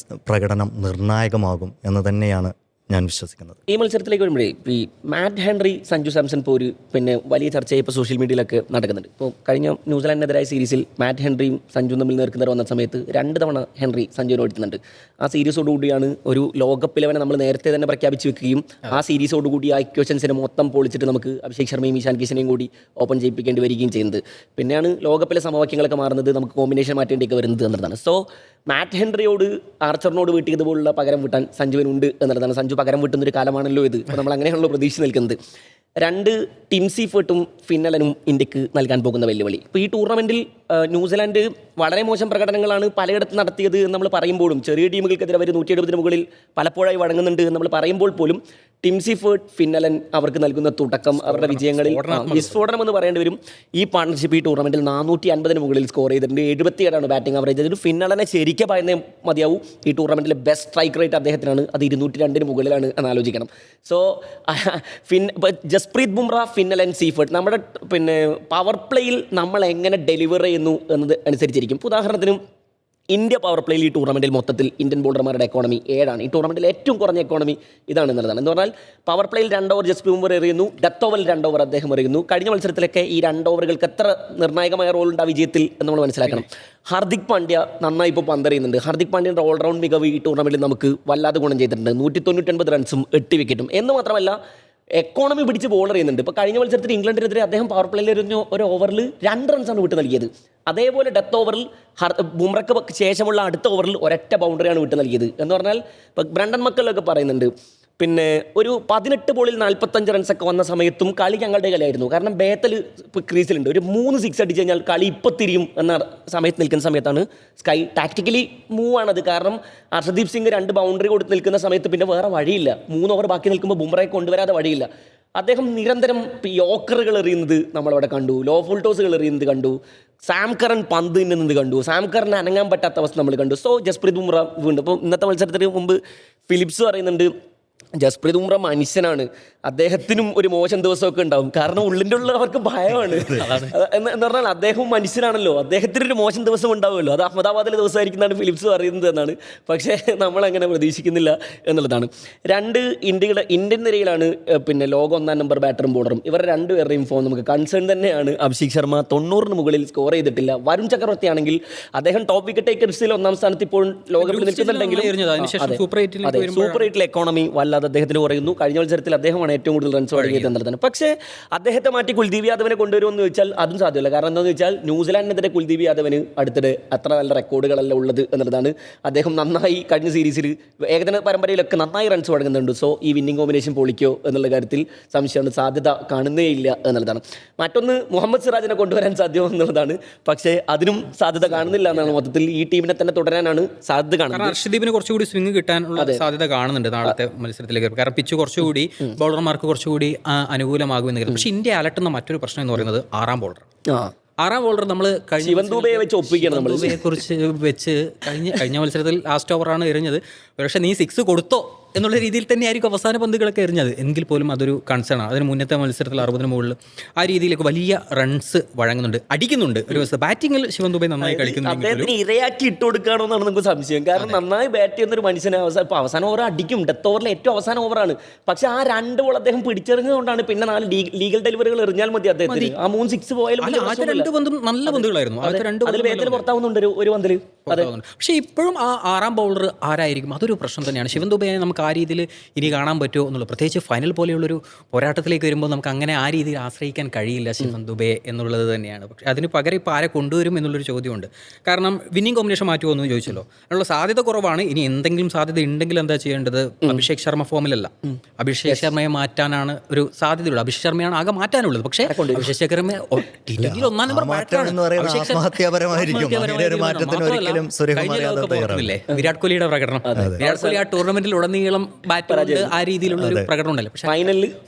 [SPEAKER 3] പ്രകടനം നിർണായകമാകും എന്ന് തന്നെയാണ് ഞാൻ വിശ്വസിക്കുന്നത്.
[SPEAKER 1] ഈ മത്സരത്തിലേക്ക് വരുമ്പോഴേ ഈ മാറ്റ് ഹെൻറി സഞ്ജു സാംസൺ പോര് പിന്നെ വലിയ ചർച്ചയായി ഇപ്പോൾ സോഷ്യൽ മീഡിയയിലൊക്കെ നടക്കുന്നുണ്ട്. ഇപ്പോൾ കഴിഞ്ഞ ന്യൂസിലാൻഡിനെതിരായ സീരീസിൽ മാറ്റ് ഹെൻറിയും സഞ്ജുവും തമ്മിൽ നേർക്കുനേർ വന്ന സമയത്ത് 2 തവണ ഹെൻറി സഞ്ജുവിനെ ഓടുന്നുണ്ട്. ആ സീരീസോടുകൂടിയാണ് ഒരു ലോകകപ്പ് 11 നമ്മൾ നേരത്തെ തന്നെ പ്രഖ്യാപിച്ച് വെക്കുകയും ആ സീരീസോടുകൂടി ആ ഇക്വേഷൻസിനെ മൊത്തം പൊളിച്ചിട്ട് നമുക്ക് അഭിഷേക് ശർമ്മയും ഇഷാൻ കിഷനെയും കൂടി ഓപ്പൺ ചെയ്യിപ്പിക്കേണ്ടി വരികയും ചെയ്യുന്നത്. പിന്നെയാണ് ലോകകപ്പിലെ സമവാക്യങ്ങളൊക്കെ മാറുന്നത്, നമുക്ക് കോമ്പിനേഷൻ മാറ്റേണ്ടിയൊക്കെ വരുന്നത് എന്നുള്ളതാണ്. സോ മാറ്റ് ഹെൻറിയോട് ആർച്ചറിനോട് വീട്ടിയതുപോലുള്ള പകരം വീട്ടാൻ സഞ്ജുവിനുണ്ട് എന്നുള്ളതാണ്. സഞ്ജു പകരം വീട്ടുന്നൊരു കാലമാണല്ലോ ഇത്. അപ്പോൾ നമ്മൾ അങ്ങനെയാണല്ലോ പ്രതീക്ഷ നിൽക്കുന്നത്. 2 ടിം സീഫേർട്ടും ഫിന്നലനും ഇന്ത്യക്ക് നൽകാൻ പോകുന്ന വെല്ലുവിളി. ഇപ്പോൾ ഈ ടൂർണമെൻറ്റിൽ ന്യൂസിലാൻഡ് വളരെ മോശം പ്രകടനങ്ങളാണ് പലയിടത്തും നടത്തിയത് എന്ന് നമ്മൾ പറയുമ്പോഴും, ചെറിയ ടീമുകൾക്കെതിരെ അവർ 170 മുകളിൽ പലപ്പോഴായി വഴങ്ങുന്നുണ്ട് എന്ന് നമ്മൾ പറയുമ്പോൾ പോലും ടിം സീഫേർട്ട്, ഫിന്നലൻ അവർക്ക് നൽകുന്ന തുടക്കം, അവരുടെ വിജയങ്ങളിൽ വിസ്ഫോടനം എന്ന് പറയേണ്ടി വരും. ഈ പാർട്ണർഷിപ്പ് ഈ ടൂർണമെൻറ്റിൽ 450 മുകളിൽ സ്കോർ ചെയ്തിട്ടുണ്ട്. 77 ബാറ്റിംഗ് ആവറേജ്. അതൊരു ഫിന്നലനെ ശരിക്കും പറയുന്നേ മതിയാവും. ഈ ടൂർണമെൻറ്റിലെ ബെസ്റ്റ് സ്ട്രൈക്ക് റേറ്റ് അദ്ദേഹത്തിനാണ്. അത് 202 മുകളിലാണ് എന്ന് ആലോചിക്കണം. സോ ജസ്പ്രീത് ബുംറ, ഫിന്നലൻ, സീഫേർട്ട് നമ്മുടെ പിന്നെ പവർ പ്ലേയിൽ നമ്മൾ എങ്ങനെ ഡെലിവർ ചെയ്യുന്നു എന്നത് അനുസരിച്ചിരിക്കും. ഉദാഹരണത്തിന് ഇന്ത്യ പവർ പ്ലേയിൽ ഈ ടൂർണമെൻറ്റിൽ മൊത്തത്തിൽ ഇന്ത്യൻ ബോളർമാരുടെ എക്കോണമി 7 ഈ ടൂർണമെൻറ്റിൽ ഏറ്റവും കുറഞ്ഞ എക്കോണമി ഇതാണ് എന്നുള്ളതാണ്. എന്ന് പറഞ്ഞാൽ പവർ പ്ലേയിൽ 2 ഓവർ ജസ്പ്രീത് ബുംറ എറിയുന്നു, ഡെത്ത് ഓവറിൽ 2 ഓവർ അദ്ദേഹം എറിയുന്നു. കഴിഞ്ഞ മത്സരത്തിലൊക്കെ ഈ 2 ഓവറുകൾക്ക് എത്ര നിർണായകമായ റോളുണ്ട് ആ വിജയത്തിൽ എന്ന് നമ്മൾ മനസ്സിലാക്കണം. ഹാർദിക് പാണ്ഡ്യ നന്നായി ഇപ്പോൾ പന്തെറിയുന്നുണ്ട്. ഹാർദിക് പാണ്ഡ്യയുടെ ഓൾറൗണ്ട് മികവ് ഈ ടൂർണമെൻറ്റിൽ നമുക്ക് വല്ലാതെ ഗുണം ചെയ്തിട്ടുണ്ട്. 199 റൺസും 8 വിക്കറ്റും എന്ന് മാത്രമല്ല എക്കോണമി പിടിച്ച് ബോളർ ചെയ്യുന്നുണ്ട്. ഇപ്പോൾ കഴിഞ്ഞ മത്സരത്തിൽ ഇംഗ്ലണ്ടിനെതിരെ അദ്ദേഹം പവർ പ്ലേയിൽ എറിഞ്ഞ ഒരു ഓവറിൽ 2 റൺസാണ് വിട്ട് നൽകിയത്. അതേപോലെ ഡെത്ത് ഓവറിൽ ബുംറയ്ക്ക് ശേഷമുള്ള അടുത്ത ഓവറിൽ ഒരൊറ്റ ബൗണ്ടറിയാണ് വിട്ട് നൽകിയത്. എന്ന് പറഞ്ഞാൽ ഇപ്പോൾ ബ്രണ്ടൻ മക്കലൊക്കെ പറയുന്നുണ്ട്, പിന്നെ ഒരു 18 ബോളിൽ 45 റൺസൊക്കെ വന്ന സമയത്തും കളി ഞങ്ങളുടെ കളിയായിരുന്നു. കാരണം ബേത്തൽ ഇപ്പോൾ ക്രീസിലുണ്ട്. ഒരു 3 സിക്സ് അടിച്ച് കഴിഞ്ഞാൽ കളി ഇപ്പോൾ തിരിയും എന്ന സമയത്ത് നിൽക്കുന്ന സമയത്താണ് സ്കൈ ടാക്ടിക്കലി മൂവ് ആണത്. കാരണം ഹർഷദീപ് സിംഗ് 2 ബൗണ്ടറി കൊടുത്ത് നിൽക്കുന്ന സമയത്ത് പിന്നെ വേറെ വഴിയില്ല. 3 ഓവർ ബാക്കി നിൽക്കുമ്പോൾ ബുംറയെ കൊണ്ടുവരാതെ വഴിയില്ല. അദ്ദേഹം നിരന്തരം യോക്കറുകൾ എറിയുന്നത് നമ്മളവിടെ കണ്ടു, ലോ ഫുൾ ടോസുകൾ എറിയുന്നത് കണ്ടു, സാം കറൻ പന്ത് നിന്നത് കണ്ടു, സാം കറൻ അനങ്ങാൻ പറ്റാത്ത അവസ്ഥ നമ്മൾ കണ്ടു. സോ ജസ്പ്രീത് ബുംറ വീണ്ടും ഇപ്പോൾ ഇന്നത്തെ മത്സരത്തിന് മുമ്പ് ഫിലിപ്സ് പറയുന്നുണ്ട് ജസ്പ്രീത് ബുംറ മനുഷ്യനാണ്, അദ്ദേഹത്തിനും ഒരു മോശം ദിവസമൊക്കെ ഉണ്ടാവും. കാരണം ഉള്ളിൻ്റെ ഉള്ളിൽ അവർക്ക് ഭയമാണ്. എന്ന് പറഞ്ഞാൽ അദ്ദേഹവും മനുഷ്യനാണല്ലോ, അദ്ദേഹത്തിനൊരു മോശം ദിവസം ഉണ്ടാവുമല്ലോ. അത് അഹമ്മദാബാദിലെ ദിവസമായിരിക്കുന്നതാണ് ഫിലിപ്സ് പറയുന്നത് എന്നാണ്. പക്ഷേ നമ്മളങ്ങനെ പ്രതീക്ഷിക്കുന്നില്ല എന്നുള്ളതാണ്. 2 ഇന്ത്യൻ നിരയിലാണ് പിന്നെ ലോക 1-ാം നമ്പർ ബാറ്ററും ബോളറും. ഇവരുടെ 2 പേരുടെയും ഫോം നമുക്ക് കൺസേൺ തന്നെയാണ്. അഭിഷേക് ശർമ്മ 90 മുകളിൽ സ്കോർ ചെയ്തിട്ടില്ല. വരുൺ ചക്രവർത്തി ആണെങ്കിൽ അദ്ദേഹം ടോപ്പ് വിക്കറ്റ് ടേക്കേഴ്സിൽ 1-ാം സ്ഥാനത്ത് ഇപ്പോൾ ലോകകപ്പിൽ നിൽക്കുന്നുണ്ടെങ്കിലും സൂപ്പർ 8 എക്കോണമി വല്ലാതെ അദ്ദേഹത്തിന് കുറയുന്നു. കഴിഞ്ഞ മത്സരത്തിൽ അദ്ദേഹമാണ് ഏറ്റവും കൂടുതൽ റൺസ് വഴങ്ങിയത് എന്നുള്ളതാണ്. പക്ഷേ അദ്ദേഹത്തെ മാറ്റി കുൽദീപ് യാദവിനെ കൊണ്ടുവരുമെന്ന് ചോദിച്ചാൽ അതും സാധ്യമല്ല. കാരണം എന്താണെന്ന് വെച്ചാൽ ന്യൂസിലാൻഡിനെതിരെ കുൽദീപ് യാദവിന് അടുത്തിടെ അത്ര നല്ല റെക്കോർഡുകളല്ല ഉള്ളത് എന്നുള്ളതാണ്. അദ്ദേഹം നന്നായി കഴിഞ്ഞ സീരീസിൽ ഏകദിന പരമ്പരയിലൊക്കെ നന്നായി റൺസ് വഴങ്ങുന്നുണ്ട്. സോ ഈ വിന്നിംഗ് കോമ്പിനേഷൻ പൊളിക്കോ എന്നുള്ള കാര്യത്തിൽ സംശയമാണ്, സാധ്യത കാണുന്നേ ഇല്ല എന്നുള്ളതാണ്. മറ്റൊന്ന് മുഹമ്മദ് സിറാജിനെ കൊണ്ടുവരാൻ സാധ്യമോ എന്നുള്ളതാണ്. പക്ഷേ അതിനും സാധ്യത കാണുന്നില്ല എന്നാണ്. മൊത്തത്തിൽ ഈ ടീമിനെ തന്നെ തുടരാനാണ് സാധ്യത കാണുന്നത്.
[SPEAKER 2] ഹർഷദീപിന് കുറച്ചുകൂടി സ്വിംഗ് കിട്ടാനുള്ള സാധ്യത കാണുന്നുണ്ട് നാളത്തെ മത്സരത്തിലേക്ക്. കാരണം പിച്ച് കുറച്ചുകൂടി ബൗളർമാർക്ക് കുറച്ചുകൂടി അനുകൂലമാകുമെന്ന് കരുതും. പക്ഷേ ഇന്ത്യ അലട്ടുന്ന മറ്റൊരു പ്രശ്നം എന്ന് പറയുന്നത് 6-ാം ബോളർ. 6-ാം ബോളർ നമ്മൾ
[SPEAKER 1] ശിവൻ ദുബെയെ വെച്ച് ഒപ്പിക്കണം.
[SPEAKER 2] കുറിച്ച് വെച്ച് കഴിഞ്ഞ മത്സരത്തിൽ ലാസ്റ്റ് ഓവറാണ് എറിഞ്ഞത്. പക്ഷേ നീ 6 കൊടുത്തോ എന്നുള്ള രീതിയിൽ തന്നെയായിരിക്കും അവസാന പന്തുകളൊക്കെ എറിഞ്ഞത്. എങ്കിൽ പോലും അതൊരു കൺസേൺ ആണ്. അതിന് മുന്നത്തെ മത്സരത്തിൽ 60 മുകളിൽ ആ രീതിയിലേക്ക് വലിയ റൺസ് വഴങ്ങുന്നുണ്ട്, അടിക്കുന്നുണ്ട്. ഒരു ബാറ്റിങ്ങിൽ ശിവൻ ദുബെ നന്നായി കളിക്കുന്നുണ്ടെങ്കിൽ
[SPEAKER 1] ഇരയാക്കി ഇട്ട് കൊടുക്കുകയാണോ എന്നാണ് നമുക്ക് സംശയം. കാരണം നന്നായി ബാറ്റ് ചെയ്യുന്ന ഒരു മനുഷ്യനെ അവസാന ഓവർ അടിക്കും. ഡെത്ത് ഓവറിലെ ഏറ്റവും അവസാന ഓവറാണ്. പക്ഷെ ആ 2 ബോൾ അദ്ദേഹം പിടിച്ചെറിഞ്ഞതുകൊണ്ടാണ് പിന്നെ 4 ലീഗൽ ഡെലിവറികൾ എറിഞ്ഞാൽ മതി അദ്ദേഹത്തിന്. ആ 3 സിക്സ് പോയാലും
[SPEAKER 2] നല്ല പന്തുകളായിരുന്നു.
[SPEAKER 1] അതിൽ വേഗത്തിൽ പുറത്താവുന്നുണ്ട് ഒരു പന്തിൽ.
[SPEAKER 2] പക്ഷേ ഇപ്പോഴും ആ 6-ാം ബോളർ ആരായിരിക്കും, അതൊരു പ്രശ്നം തന്നെയാണ്. ശിവൻ ദുബെയെ നമുക്ക് ആ രീതിയിൽ ഇനി കാണാൻ പറ്റുമോ എന്നുള്ളത്. പ്രത്യേകിച്ച് ഫൈനൽ പോലെയുള്ളൊരു പോരാട്ടത്തിലേക്ക് വരുമ്പോൾ നമുക്ക് അങ്ങനെ ആ രീതിയിൽ ആശ്രയിക്കാൻ കഴിയില്ല ശിവൻ ദുബെ എന്നുള്ളത് തന്നെയാണ്. പക്ഷേ അതിന് പകരം ഇപ്പോൾ ആരെ കൊണ്ടുവരും എന്നുള്ളൊരു ചോദ്യമുണ്ട്. കാരണം വിന്നിംഗ് കോമ്പിനേഷൻ മാറ്റുമോ എന്ന് ചോദിച്ചല്ലോ, അതിനുള്ള സാധ്യത കുറവാണ്. ഇനി എന്തെങ്കിലും സാധ്യത ഉണ്ടെങ്കിൽ എന്താ ചെയ്യേണ്ടത്? അഭിഷേക് ശർമ്മ ഫോമിലല്ല, അഭിഷേക് ശർമ്മയെ മാറ്റാനാണ് ഒരു സാധ്യതയുള്ളത്. അഭിഷേക് ശർമ്മയാണ് ആകെ മാറ്റാനുള്ളത്. പക്ഷേ അഭിഷേക് ശർമ്മ T20 1-ാം നമ്പർ വിരാട് കോഹ്ലിയുടെ പ്രകടനം, വിരാട് കോഹ്ലി ആ ടൂർണമെന്റിൽ ഉടനീളം ബാറ്റ് കൊണ്ട് ആ രീതിയിലുള്ള ഒരു പ്രകടനം ഉണ്ടല്ലോ. പക്ഷേ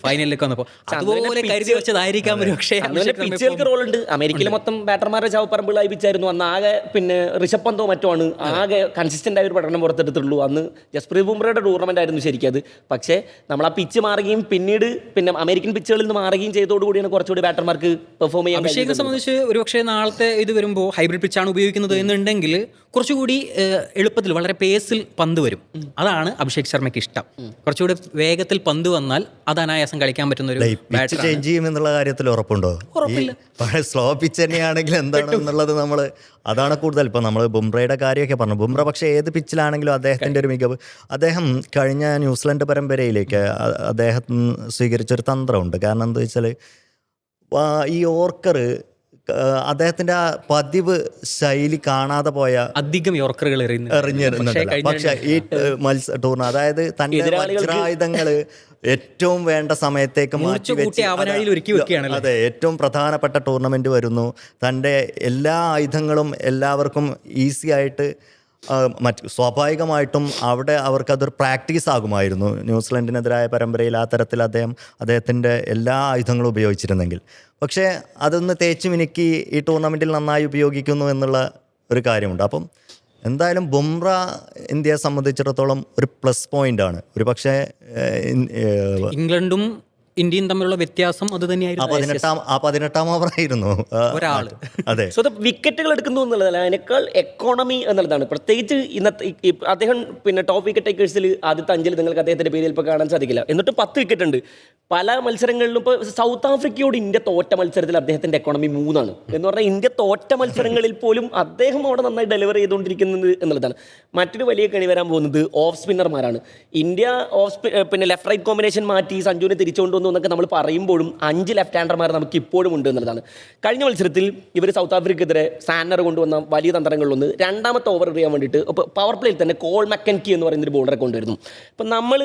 [SPEAKER 2] ഫൈനലിലേക്ക് വന്നപ്പോൾ അതുപോലെ കരുതി വെച്ചതായിരിക്കാം ഒരു. പക്ഷേ
[SPEAKER 1] പിച്ചുകൾക്ക് റോളുണ്ട്. അമേരിക്കയിലെ മൊത്തം ബാറ്റർമാരെ ചാവപ്പറമ്പുകൾ അയപ്പിച്ചായിരുന്നു. അന്ന് ആകെ പിന്നെ ഋഷഭ് പന്തോ മറ്റോ ആണ് ആകെ കൺസിസ്റ്റന്റ് ആയ ഒരു പഠനം പുറത്തെടുത്തുള്ളൂ. അന്ന് ജസ്പ്രീത് ബുംറയുടെ ടൂർണമെന്റ് ആയിരുന്നു ശരിക്കും അത്. പക്ഷേ നമ്മൾ ആ പിച്ച് മാറുകയും പിന്നീട് പിന്നെ അമേരിക്കൻ പിച്ചുകളിൽ നിന്ന് മാറുകയും ചെയ്തതോടുകൂടിയാണ് കുറച്ചുകൂടി ബാറ്റർമാർക്ക് പെർഫോം ചെയ്യാൻ.
[SPEAKER 2] അഭിഷേകിനെ സംബന്ധിച്ച് ഒരു പക്ഷേ നാളത്തെ ഇത് വരുമ്പോൾ ഹൈബ്രിഡ് പിച്ചാണ് ഉപയോഗിക്കുന്നത് എന്നുണ്ടെങ്കിൽ കുറച്ചുകൂടി എളുപ്പത്തിൽ വളരെ പേസിൽ പന്ത് വരും. അതാണ് അഭിഷേക് ശർമ്മയ്ക്ക് ഇഷ്ടം. കുറച്ചുകൂടി വേഗത്തിൽ പന്ത് വന്നാൽ അത് അനായാസം കളിക്കാൻ പറ്റുന്ന ഒരു
[SPEAKER 3] പിച്ച് ചേഞ്ച് ചെയ്യും എന്നുള്ള കാര്യത്തിൽ ഉറപ്പുണ്ടോ? പഴയ സ്ലോ പിച്ച് തന്നെയാണെങ്കിൽ എന്താണ് എന്നുള്ളത് നമ്മൾ അതാണ് കൂടുതൽ. ഇപ്പം നമ്മൾ ബുംറയുടെ കാര്യമൊക്കെ പറഞ്ഞു. ബുംറ പക്ഷേ ഏത് പിച്ചിലാണെങ്കിലും അദ്ദേഹത്തിൻ്റെ ഒരു മികവ്. അദ്ദേഹം കഴിഞ്ഞ ന്യൂസിലൻഡ് പരമ്പരയിലേക്ക് അദ്ദേഹം സ്വീകരിച്ചൊരു തന്ത്രമുണ്ട്. കാരണം എന്താ വെച്ചാൽ ഈ ഓർക്കർ അദ്ദേഹത്തിന്റെ ആ പതിവ് ശൈലി കാണാതെ പോയ
[SPEAKER 2] അധികം യോർക്കറുകൾ
[SPEAKER 3] എറിഞ്ഞിരുന്നുണ്ടല്ലോ. പക്ഷെ ഈ ടൂർണമെന്റ് അതായത് തന്റെ വജ്രായുധങ്ങള് ഏറ്റവും വേണ്ട സമയത്തേക്ക് മാറ്റി വെച്ച്, അതെ, ഏറ്റവും പ്രധാനപ്പെട്ട ടൂർണമെന്റ് വരുന്നു, തൻ്റെ എല്ലാ ആയുധങ്ങളും എല്ലാവർക്കും ഈസി ആയിട്ട് സ്വാഭാവികമായിട്ടും അവിടെ അവർക്കതൊരു പ്രാക്ടീസ് ആകുമായിരുന്നു. ന്യൂസിലൻഡിനെതിരായ പരമ്പരയിൽ ആ തരത്തിൽ അദ്ദേഹത്തിൻ്റെ എല്ലാ ആയുധങ്ങളും ഉപയോഗിച്ചിരുന്നെങ്കിൽ. പക്ഷേ അതൊന്ന് തേച്ച് മിനുക്കി ഈ ടൂർണമെൻറ്റിൽ നന്നായി ഉപയോഗിക്കുന്നു എന്നുള്ള ഒരു കാര്യമുണ്ട്. അപ്പം എന്തായാലും ബുംറ ഇന്ത്യയെ സംബന്ധിച്ചിടത്തോളം ഒരു പ്ലസ് പോയിന്റ് ആണ്. ഒരു പക്ഷേ
[SPEAKER 2] ഇംഗ്ലണ്ടും ഇന്ത്യയും തമ്മിലുള്ള വ്യത്യാസം അത് തന്നെയായിരുന്നു.
[SPEAKER 3] 18ാം ഓവറായിരുന്നു
[SPEAKER 2] ഒരാൾ.
[SPEAKER 3] അതെ,
[SPEAKER 1] സോ വിക്കറ്റുകൾ എടുക്കുന്നു എന്നുള്ളതല്ല, അതിനേക്കാൾ എക്കോണമി എന്നുള്ളതാണ്. പ്രത്യേകിച്ച് ഇന്നത്തെ അദ്ദേഹം ടോപ്പ് വിക്കറ്റ് ടേക്കേഴ്സിൽ ആദ്യത്തെ 5 നിങ്ങൾക്ക് അദ്ദേഹത്തിന്റെ പേരിൽ ഇപ്പോൾ കാണാൻ സാധിക്കില്ല. എന്നിട്ട് 10 വിക്കറ്റ് ഉണ്ട്. പല മത്സരങ്ങളിലും ഇപ്പോൾ സൗത്ത് ആഫ്രിക്കയോട് ഇന്ത്യ തോറ്റ മത്സരത്തിൽ അദ്ദേഹത്തിന്റെ എക്കോണമി 3 എന്ന് പറഞ്ഞാൽ ഇന്ത്യ തോറ്റ മത്സരങ്ങളിൽ പോലും അദ്ദേഹം അവിടെ നന്നായി ഡെലിവർ ചെയ്തുകൊണ്ടിരിക്കുന്നത് എന്നുള്ളതാണ്. മറ്റൊരു വലിയ കണി വരാൻ പോകുന്നത് ഓഫ് സ്പിന്നർമാരാണ്. ഇന്ത്യ ലെഫ്റ്റ് റൈറ്റ് കോമ്പിനേഷൻ മാറ്റി സഞ്ജുവിനെ തിരിച്ചുകൊണ്ടുവന്നു എന്നൊക്കെ നമ്മൾ പറയുമ്പോഴും 5 ലെഫ്റ്റ് ഹാൻഡർമാർ നമുക്ക് ഇപ്പോഴും ഉണ്ട് എന്നുള്ളതാണ്. കഴിഞ്ഞ മത്സരത്തിൽ ഇവർ സൗത്ത് ആഫ്രിക്കയ്ക്കെതിരെ സാന്നർ കൊണ്ടുവന്ന വലിയ തന്ത്രങ്ങളിലൊന്ന് രണ്ടാമത്തെ ഓവർ എറിയാൻ വേണ്ടിയിട്ട് ഇപ്പോൾ പവർ പ്ലേയിൽ തന്നെ കോൾ മക്കൻകി എന്ന് പറയുന്നൊരു ബോളറെ കൊണ്ടുവരുന്നു. അപ്പം നമ്മൾ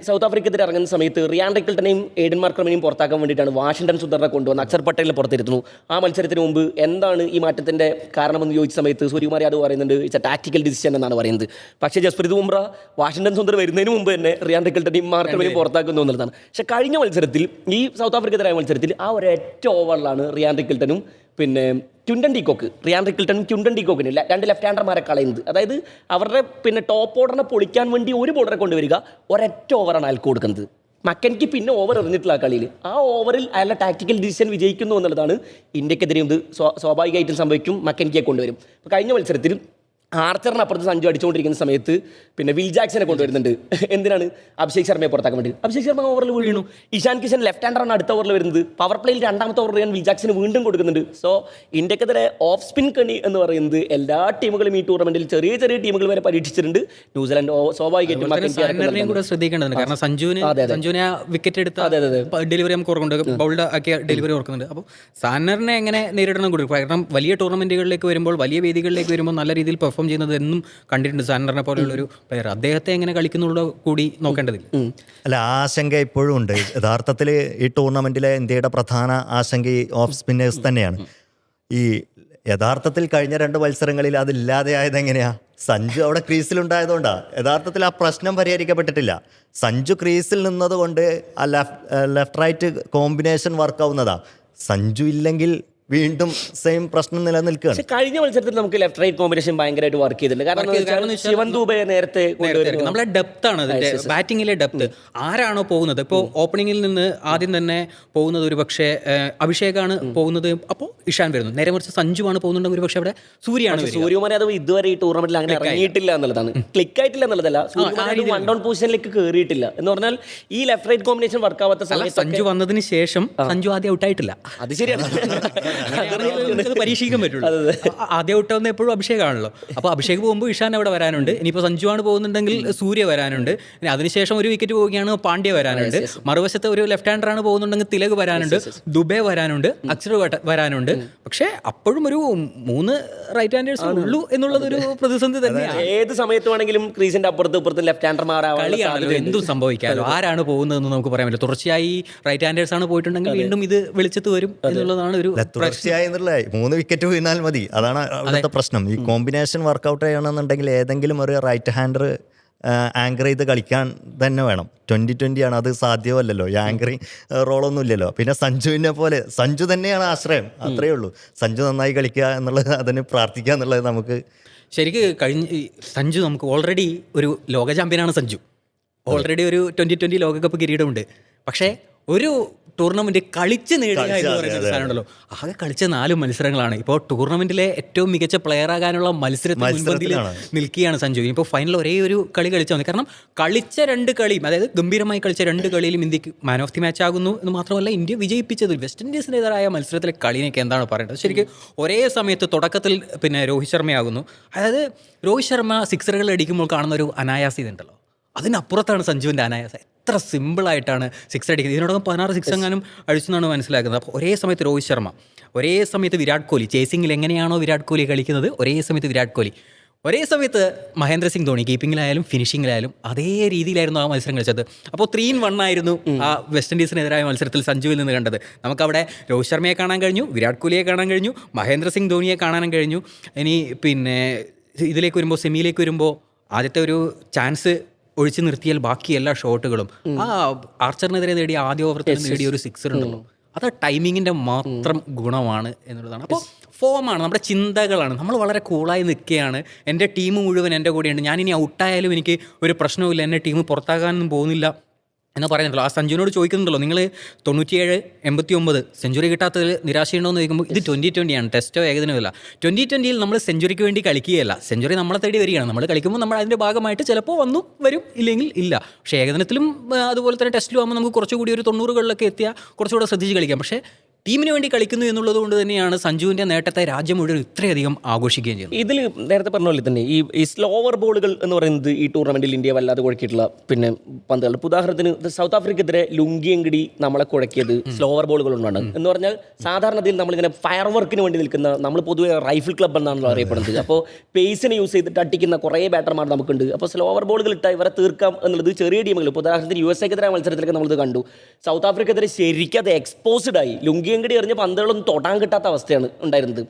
[SPEAKER 1] സൗത്ത് ആഫ്രിക്കയ്ക്കെതിരെ ഇറങ്ങുന്ന സമയത്ത് റിയാൻ റിക്കിൾട്ടനെയും എയ്ഡൻ മാർക്രമിനെയും പുറത്താക്കാൻ വേണ്ടിയിട്ടാണ് വാഷിംഗ്ടൺ സുന്ദറിനെ കൊണ്ടുവന്ന് അക്ഷർ പട്ടേലിനെ പുറത്തിരുത്തുന്നു. ആ മത്സരത്തിന് മുമ്പ് എന്താണ് ഈ മാറ്റത്തിൻ്റെ കാരണമെന്ന് ചോദിച്ച സമയത്ത് സൂര്യകുമാർ യാദവ് പറയുന്നുണ്ട് ഇറ്റ്സ് എ ടാക്ടിക്കൽ ഡിസിഷൻ എന്നാണ് പറയുന്നത്. പക്ഷേ ജസ്പ്രീത് ബുംറ വാഷിംഗ്ടൺ സുന്ദർ വരുന്നതിന് മുമ്പ് തന്നെ റിയാൻ റിക്കിൾട്ടനെയും മാർക്രമിനെയും പുറത്താക്കുന്നു എന്നുള്ളതാണ്. പക്ഷേ കഴിഞ്ഞ മത്സരത്തിൽ ഈ സൗത്ത് ആഫ്രിക്കയ്ക്കെതിരായ മത്സരത്തിൽ ആ ഒരൊറ്റ ഓവറിലാണ് റിയാൻ റിക്കിൾട്ടനും ക്വിൻ്റൻ ഡിക്കോക്കിന് 2 ലെഫ്റ്റ് ഹാൻഡർമാരെ കളയുന്നത്. അതായത് അവരുടെ ടോപ്പ് ഓർഡറിനെ പൊളിക്കാൻ വേണ്ടി ഒരു ബോളറെ കൊണ്ടുവരിക, ഒരൊറ്റ ഓവറാണ് അയാൾക്ക് കൊടുക്കുന്നത്. മക്കൻക്ക് ഓവർ എറിഞ്ഞിട്ടുള്ള ആ കളിയിൽ ആ ഓവറിൽ അയാളുടെ ടാക്ടിക്കൽ ഡിസിഷൻ വിജയിക്കുന്നു എന്നുള്ളതാണ്. ഇന്ത്യക്കെതിരെ ഇത് സ്വാഭാവികമായിട്ടും സംഭവിക്കും. മക്കൻകിയെ കൊണ്ടുവരും. അപ്പോൾ കഴിഞ്ഞ മത്സരത്തിൽ ആർച്ചറിനപ്പുറത്ത് സഞ്ജു അടിച്ചുകൊണ്ടിരിക്കുന്ന സമയത്ത് വിൽ ജാക്സനെ കൊണ്ടുവരുന്നുണ്ട്. എന്തിനാണ്? അഭിഷേക് ശർമ്മയെ പുറത്താക്കാൻ വേണ്ടി. അഭിഷേക് ശർമ്മ ഓവറിൽ വീണു. ഇഷാൻ കിഷൻ ലെഫ്റ്റ് ഹാൻഡറാണ് അടുത്ത ഓവറിൽ വരുന്നത്. പവർ പ്ലേയിൽ രണ്ടാമത്തെ ഓവർ ചെയ്യാൻ വിൽ ജാക്സന് വീണ്ടും കൊടുക്കുന്നുണ്ട്. സോ ഇന്ത്യക്കെതിരെ ഓഫ് സ്പിൻ കണി എന്ന് പറയുന്നത് എല്ലാ ടീമുകളും ഈ ടൂർണമെന്റിൽ ചെറിയ ടീമുകൾ വരെ പരീക്ഷിച്ചിട്ടുണ്ട്. ന്യൂസിലാൻഡ് സ്വാഭാവികമായിട്ടും
[SPEAKER 2] കൂടെ ശ്രദ്ധിക്കേണ്ടതുണ്ട്. കാരണം സഞ്ജുവിനെ വിക്കറ്റ് എടുത്ത ഡെലിവറി നമുക്ക് ഓർക്കുന്നുണ്ട്, ബൗൾഡ് ആക്കിയ ഡെലിവറി ഓർക്കുന്നുണ്ട്. അപ്പോൾ സാന്നറിനെ എങ്ങനെ നേരിടണം കൂടി. കാരണം വലിയ ടൂർണമെന്റുകളിലേക്ക് വരുമ്പോൾ, വലിയ വേദികളിലേക്ക് വരുമ്പോൾ നല്ല രീതിയിൽ പെർഫോം ചെയ്യുന്നത് എന്നും കണ്ടിട്ടുണ്ട്. സാന്നറിനെ പോലെയുള്ളൊരു പ്ലെയർ. അദ്ദേഹത്തെ എങ്ങനെ കളിക്കുന്നുള്ള കൂടി നോക്കേണ്ടതില്ല.
[SPEAKER 3] അല്ല, ആശങ്ക ഇപ്പോഴും ഉണ്ട്. യഥാർത്ഥത്തിൽ ഈ ടൂർണമെന്റിലെ ഇന്ത്യയുടെ പ്രധാന ആശങ്ക ഈ ഓഫ് സ്പിന്നേഴ്സ് തന്നെയാണ്. ഈ യഥാർത്ഥത്തിൽ കഴിഞ്ഞ 2 മത്സരങ്ങളിൽ അതില്ലാതെയായത് എങ്ങനെയാ? സഞ്ജു അവിടെ ക്രീസിലുണ്ടായതുകൊണ്ടാണ് യഥാർത്ഥത്തിൽ ആ പ്രശ്നം പരിഹരിക്കപ്പെട്ടിട്ടില്ല. സഞ്ജു ക്രീസിൽ നിന്നതുകൊണ്ട് ആ ലെഫ്റ്റ് റൈറ്റ് കോമ്പിനേഷൻ വർക്കാവുന്നതാ. സഞ്ജു ഇല്ലെങ്കിൽ വീണ്ടും സെയിം പ്രശ്നം നിലനിൽക്കുകയാണ്.
[SPEAKER 1] പക്ഷേ കഴിഞ്ഞ മത്സരത്തിൽ നമുക്ക് ലെഫ്റ്റ് റൈറ്റ് കോമ്പിനേഷൻ ഭയങ്കരമായിട്ട് വർക്ക് ചെയ്തിട്ടുണ്ട്. കാരണം ശിവൻ ദൂബെ നേരത്തെ
[SPEAKER 2] നമ്മളെ ഡെപ്ത് ആണ്, ബാറ്റിങ്ങിലെ ഡെപ്ത്. ആരാണോ പോകുന്നത്, ഇപ്പോൾ ഓപ്പണിങ്ങിൽ നിന്ന് ആദ്യം തന്നെ പോകുന്നത് ഒരു പക്ഷേ അഭിഷേകാണ് പോകുന്നത്, അപ്പോൾ ഇഷാൻ വരുന്നു. നേരെ മറിച്ച് സഞ്ജു ആണ് പോകുന്നുണ്ടെങ്കിൽ ഒരു പക്ഷേ അവിടെ
[SPEAKER 1] സൂര്യകുമാർ യാദവ് ഇതുവരെ ഈ ടൂർണമെന്റിൽ അങ്ങനെ ഇറങ്ങിയിട്ടില്ല എന്നുള്ളതാണ്. ക്ലിക്ക് ആയിട്ടില്ല എന്നുള്ളതല്ല, വൺ ഡൗൺ പൊസിഷനിലേക്ക് കയറിയിട്ടില്ല. എന്ന് പറഞ്ഞാൽ ഈ ലെഫ്റ്റ് റൈറ്റ് കോമ്പിനേഷൻ വർക്കാവാത്ത സമയത്ത്
[SPEAKER 2] സഞ്ജു വന്നതിന് ശേഷം സഞ്ജു ആദ്യം ഔട്ടായിട്ടില്ല.
[SPEAKER 1] അത് ശരിയാണ്,
[SPEAKER 2] പരീക്ഷിക്കാൻ പറ്റുള്ളൂ. ആദ്യം ഔട്ടാവുന്ന എപ്പോഴും അഭിഷേകാണല്ലോ. അപ്പോൾ അഭിഷേക് പോകുമ്പോൾ ഇഷാൻ അവിടെ വരാനുണ്ട്. ഇനിയിപ്പോൾ സഞ്ജു ആണ് പോകുന്നുണ്ടെങ്കിൽ സൂര്യ വരാനുണ്ട്. ഇനി അതിനുശേഷം ഒരു വിക്കറ്റ് പോവുകയാണ് പാണ്ഡ്യ വരാനുണ്ട്. മറുവശത്ത് ഒരു ലെഫ്റ്റ് ഹാൻഡറാണ് പോകുന്നുണ്ടെങ്കിൽ തിലക് വരാനുണ്ട്, ദുബെ വരാനുണ്ട്, അക്ഷർ വരാനുണ്ട്. പക്ഷേ അപ്പോഴും ഒരു 3 റൈറ്റ് ഹാൻഡേഴ്സ് ഉള്ളൂ എന്നുള്ളത് ഒരു പ്രതിസന്ധി തന്നെയാണ്.
[SPEAKER 1] ഏത് സമയത്ത് വേണമെങ്കിലും ക്രീസിന്റെ അപ്പുറത്ത് ഇപ്പുറത്ത് ലെഫ്റ്റ്
[SPEAKER 2] ഹാൻഡർമാരാണ്, എന്തും സംഭവിക്കാമല്ലോ. ആരാണ് പോകുന്നതെന്ന് നമുക്ക് പറയാൻ പറ്റില്ല. തുടർച്ചയായി റൈറ്റ് ഹാൻഡേഴ്സ് ആണ് പോയിട്ടുണ്ടെങ്കിൽ വീണ്ടും ഇത് വെളിച്ചത്ത് വരും എന്നുള്ളതാണ് ഒരു
[SPEAKER 3] 3 വിക്കറ്റ് വീണാൽ മതി. അതാണ് അവിടുത്തെ പ്രശ്നം. ഈ കോമ്പിനേഷൻ വർക്കൗട്ട് ചെയ്യണമെന്നുണ്ടെങ്കിൽ ഏതെങ്കിലും ഒരു റൈറ്റ് ഹാൻഡർ ആങ്കർ ചെയ്ത് കളിക്കാൻ തന്നെ വേണം. 2020 ആണ്, അത് സാധ്യമല്ലല്ലോ. ഈ ആങ്കറിങ് റോളൊന്നും ഇല്ലല്ലോ. പിന്നെ സഞ്ജുവിനെ പോലെ സഞ്ജു തന്നെയാണ് ആശ്രയം. അത്രയേ ഉള്ളൂ. സഞ്ജു നന്നായി കളിക്കുക എന്നുള്ളത്, അതിന് പ്രാർത്ഥിക്കുക എന്നുള്ളത് നമുക്ക്
[SPEAKER 2] ശരിക്ക് സഞ്ജു നമുക്ക് ഓൾറെഡി ഒരു ലോക ചാമ്പ്യനാണ്. സഞ്ജു ഓൾറെഡി ഒരു 2020 ലോകകപ്പ് കിരീടമുണ്ട്. പക്ഷേ ഒരു ടൂർണമെന്റ് കളിച്ച് നേടുക എന്ന് പറയുന്ന ഒരു സാധനമുണ്ടല്ലോ. ആകെ കളിച്ച 4 മത്സരങ്ങളാണ്. ഇപ്പോൾ ടൂർണമെന്റിലെ ഏറ്റവും മികച്ച പ്ലെയർ ആകാനുള്ള മത്സരത്തിൽ മുൻപന്തിയിൽ നിൽക്കുകയാണ് സഞ്ജു. ഇപ്പോൾ ഫൈനൽ ഒരേ ഒരു കളി കളിച്ചാൽ മതി. കാരണം കളിച്ച 2 കളിയും, അതായത് ഗംഭീരമായി കളിച്ച 2 കളിയിലും ഇന്ത്യക്ക് മാൻ ഓഫ് ദി മാച്ച് ആകുന്നു എന്ന് മാത്രമല്ല, ഇന്ത്യ വിജയിപ്പിച്ചത് വെസ്റ്റ് ഇൻഡീസിനെതിരായ മത്സരത്തിലെ കളിയൊക്കെ എന്താണ് പറയേണ്ടത്. ശരിക്കും ഒരേ സമയത്ത് തുടക്കത്തിൽ രോഹിത് ശർമ്മയാകുന്നു. അതായത് രോഹിത് ശർമ്മ സിക്സറുകൾ അടിക്കുമ്പോൾ കാണുന്ന ഒരു അനായാസത ഉണ്ടല്ലോ, അതിനപ്പുറത്താണ് സഞ്ജുവിൻ്റെ അനായാസം. എത്ര സിമ്പിളായിട്ടാണ് സിക്സ് അടിക്കുന്നത്. ഇതിനോടൊപ്പം 16 സിക്സ് എങ്ങാനും അടിച്ചെന്നാണ് മനസ്സിലാക്കുന്നത്. അപ്പോൾ ഒരേ സമയത്ത് രോഹിത് ശർമ്മ, ഒരേ സമയത്ത് വിരാട് കോഹ്ലി, ചേസിങ്ങിൽ എങ്ങനെയാണോ വിരാട് കോഹ്ലി കളിക്കുന്നത് ഒരേ സമയത്ത് വിരാട് കോഹ്ലി, ഒരേ സമയത്ത് മഹേന്ദ്ര സിംഗ് ധോണി കീപ്പിങ്ങിലായാലും ഫിനിഷിങ്ങിലായാലും അതേ രീതിയിലായിരുന്നു ആ മത്സരം കളിച്ചത്. അപ്പോൾ 3-1 ആയിരുന്നു ആ വെസ്റ്റ് ഇൻഡീസിനെതിരായ മത്സരത്തിൽ സഞ്ജുവിൽ നിന്ന് കണ്ടത്. നമുക്കവിടെ രോഹിത് ശർമ്മയെ കാണാൻ കഴിഞ്ഞു, വിരാട് കോഹ്ലിയെ കാണാൻ കഴിഞ്ഞു, മഹേന്ദ്ര സിംഗ് ധോണിയെ കാണാനും കഴിഞ്ഞു. ഇനി പിന്നെ ഇതിലേക്ക് വരുമ്പോൾ, സെമിയിലേക്ക് വരുമ്പോൾ ആദ്യത്തെ ഒരു ചാൻസ് ഒഴിച്ചു നിർത്തിയാൽ ബാക്കി എല്ലാ ഷോട്ടുകളും ആ ആർച്ചറിനെതിരെ നേടിയ ആദ്യ ഓവർ തന്നെ നേടിയ ഒരു സിക്സർ ഉണ്ടല്ലോ, അത് ടൈമിങ്ങിൻ്റെ മാത്രം ഗുണമാണ് എന്നുള്ളതാണ്. അപ്പോൾ ഫോമാണ്, നമ്മുടെ ചിന്തകളാണ്. നമ്മൾ വളരെ കൂളായി നിൽക്കുകയാണ്. എൻ്റെ ടീം മുഴുവൻ എൻ്റെ കൂടെയുണ്ട്, ഞാനിനി ഔട്ടായാലും എനിക്ക് ഒരു പ്രശ്നവുമില്ല, എൻ്റെ ടീം പുറത്താകാനൊന്നും പോകുന്നില്ല എന്ന് പറയുന്നുണ്ടല്ലോ. ആ സഞ്ജുവിനോട് ചോദിക്കുന്നുണ്ടല്ലോ, നിങ്ങൾ 97-89 സെഞ്ചുറി കിട്ടാത്തതിൽ നിരാശയുണ്ടോ എന്ന് ചോദിക്കുമ്പോൾ ഇത് 2020 ആണ്, ടെസ്റ്റോ ഏകദിനമല്ല. 2020 നമ്മൾ സെഞ്ചുറിക്ക് വേണ്ടി കളിക്കുകയല്ല, സെഞ്ചുറി നമ്മളെ തേടി വരികയാണ്. നമ്മൾ കളിക്കുമ്പോൾ നമ്മൾ അതിൻ്റെ ഭാഗമായിട്ട് ചിലപ്പോൾ വരും, ഇല്ലെങ്കിൽ ഇല്ല. പക്ഷേ ഏകദിനത്തിലും അതുപോലെ തന്നെ ടെസ്റ്റിലും ആകുമ്പോൾ നമുക്ക് കുറച്ചുകൂടി ഒരു 90കളിലൊക്കെ എത്തിയാൽ കുറച്ചുകൂടെ ശ്രദ്ധിച്ച് കളിക്കാം. പക്ഷേ ടീമിന് വേണ്ടി കളിക്കുന്നു എന്നുള്ളത് കൊണ്ട് തന്നെയാണ് സഞ്ജുവിൻ്റെ നേട്ടത്തെ രാജ്യം മുഴുവൻ ഇത്രയധികം ആഘോഷിക്കുകയും ചെയ്യുന്നത്.
[SPEAKER 1] ഇതിൽ നേരത്തെ പറഞ്ഞ പോലെ തന്നെ ഈ സ്ലോവർ ബോളുകൾ എന്ന് പറയുന്നത് ഈ ടൂർണമെൻറ്റിൽ ഇന്ത്യ വല്ലാതെ കുഴക്കിയിട്ടുള്ള പിന്നെ പന്തുകൾ. ഉദാഹരണത്തിന് സൗത്ത് ആഫ്രിക്കെതിരെ ലുങ്കിയങ്കടി നമ്മളെ കുഴക്കിയത് സ്ലോവർ ബോളുകൾ കൊണ്ടാണ്. എന്ന് പറഞ്ഞാൽ സാധാരണത്തിൽ നമ്മളിങ്ങനെ ഫയർ വർക്കിന് വേണ്ടി നിൽക്കുന്ന, നമ്മൾ പൊതുവെ റൈഫിൾ ക്ലബ് എന്നാണല്ലോ അറിയപ്പെടുന്നത്. അപ്പോൾ പേസിനെ യൂസ് ചെയ്തിട്ട് അടിക്കുന്ന കുറേ ബാറ്റർമാർ നമുക്കുണ്ട്. അപ്പോൾ സ്ലോവർ ബോളുകൾ ഇട്ടാൽ ഇവരെ തീർക്കാം എന്നുള്ളത് ചെറിയ ടീമുകൾ. ഇപ്പോൾ ഉദാഹരണത്തിന് USA-ക്കെതിരായ മത്സരത്തിലൊക്കെ നമ്മളിത് കണ്ടു. സൗത്ത് ആഫ്രിക്കെതിരെ ശരിക്കും അത് എക്സ്പോസ്ഡ് ആയി. ലുങ്കിയങ്കടി എറിഞ്ഞ പന്തുകളൊന്നും തൊടാൻ കിട്ടാത്ത അവസ്ഥയാണ് ഉണ്ടായിരുന്നത്.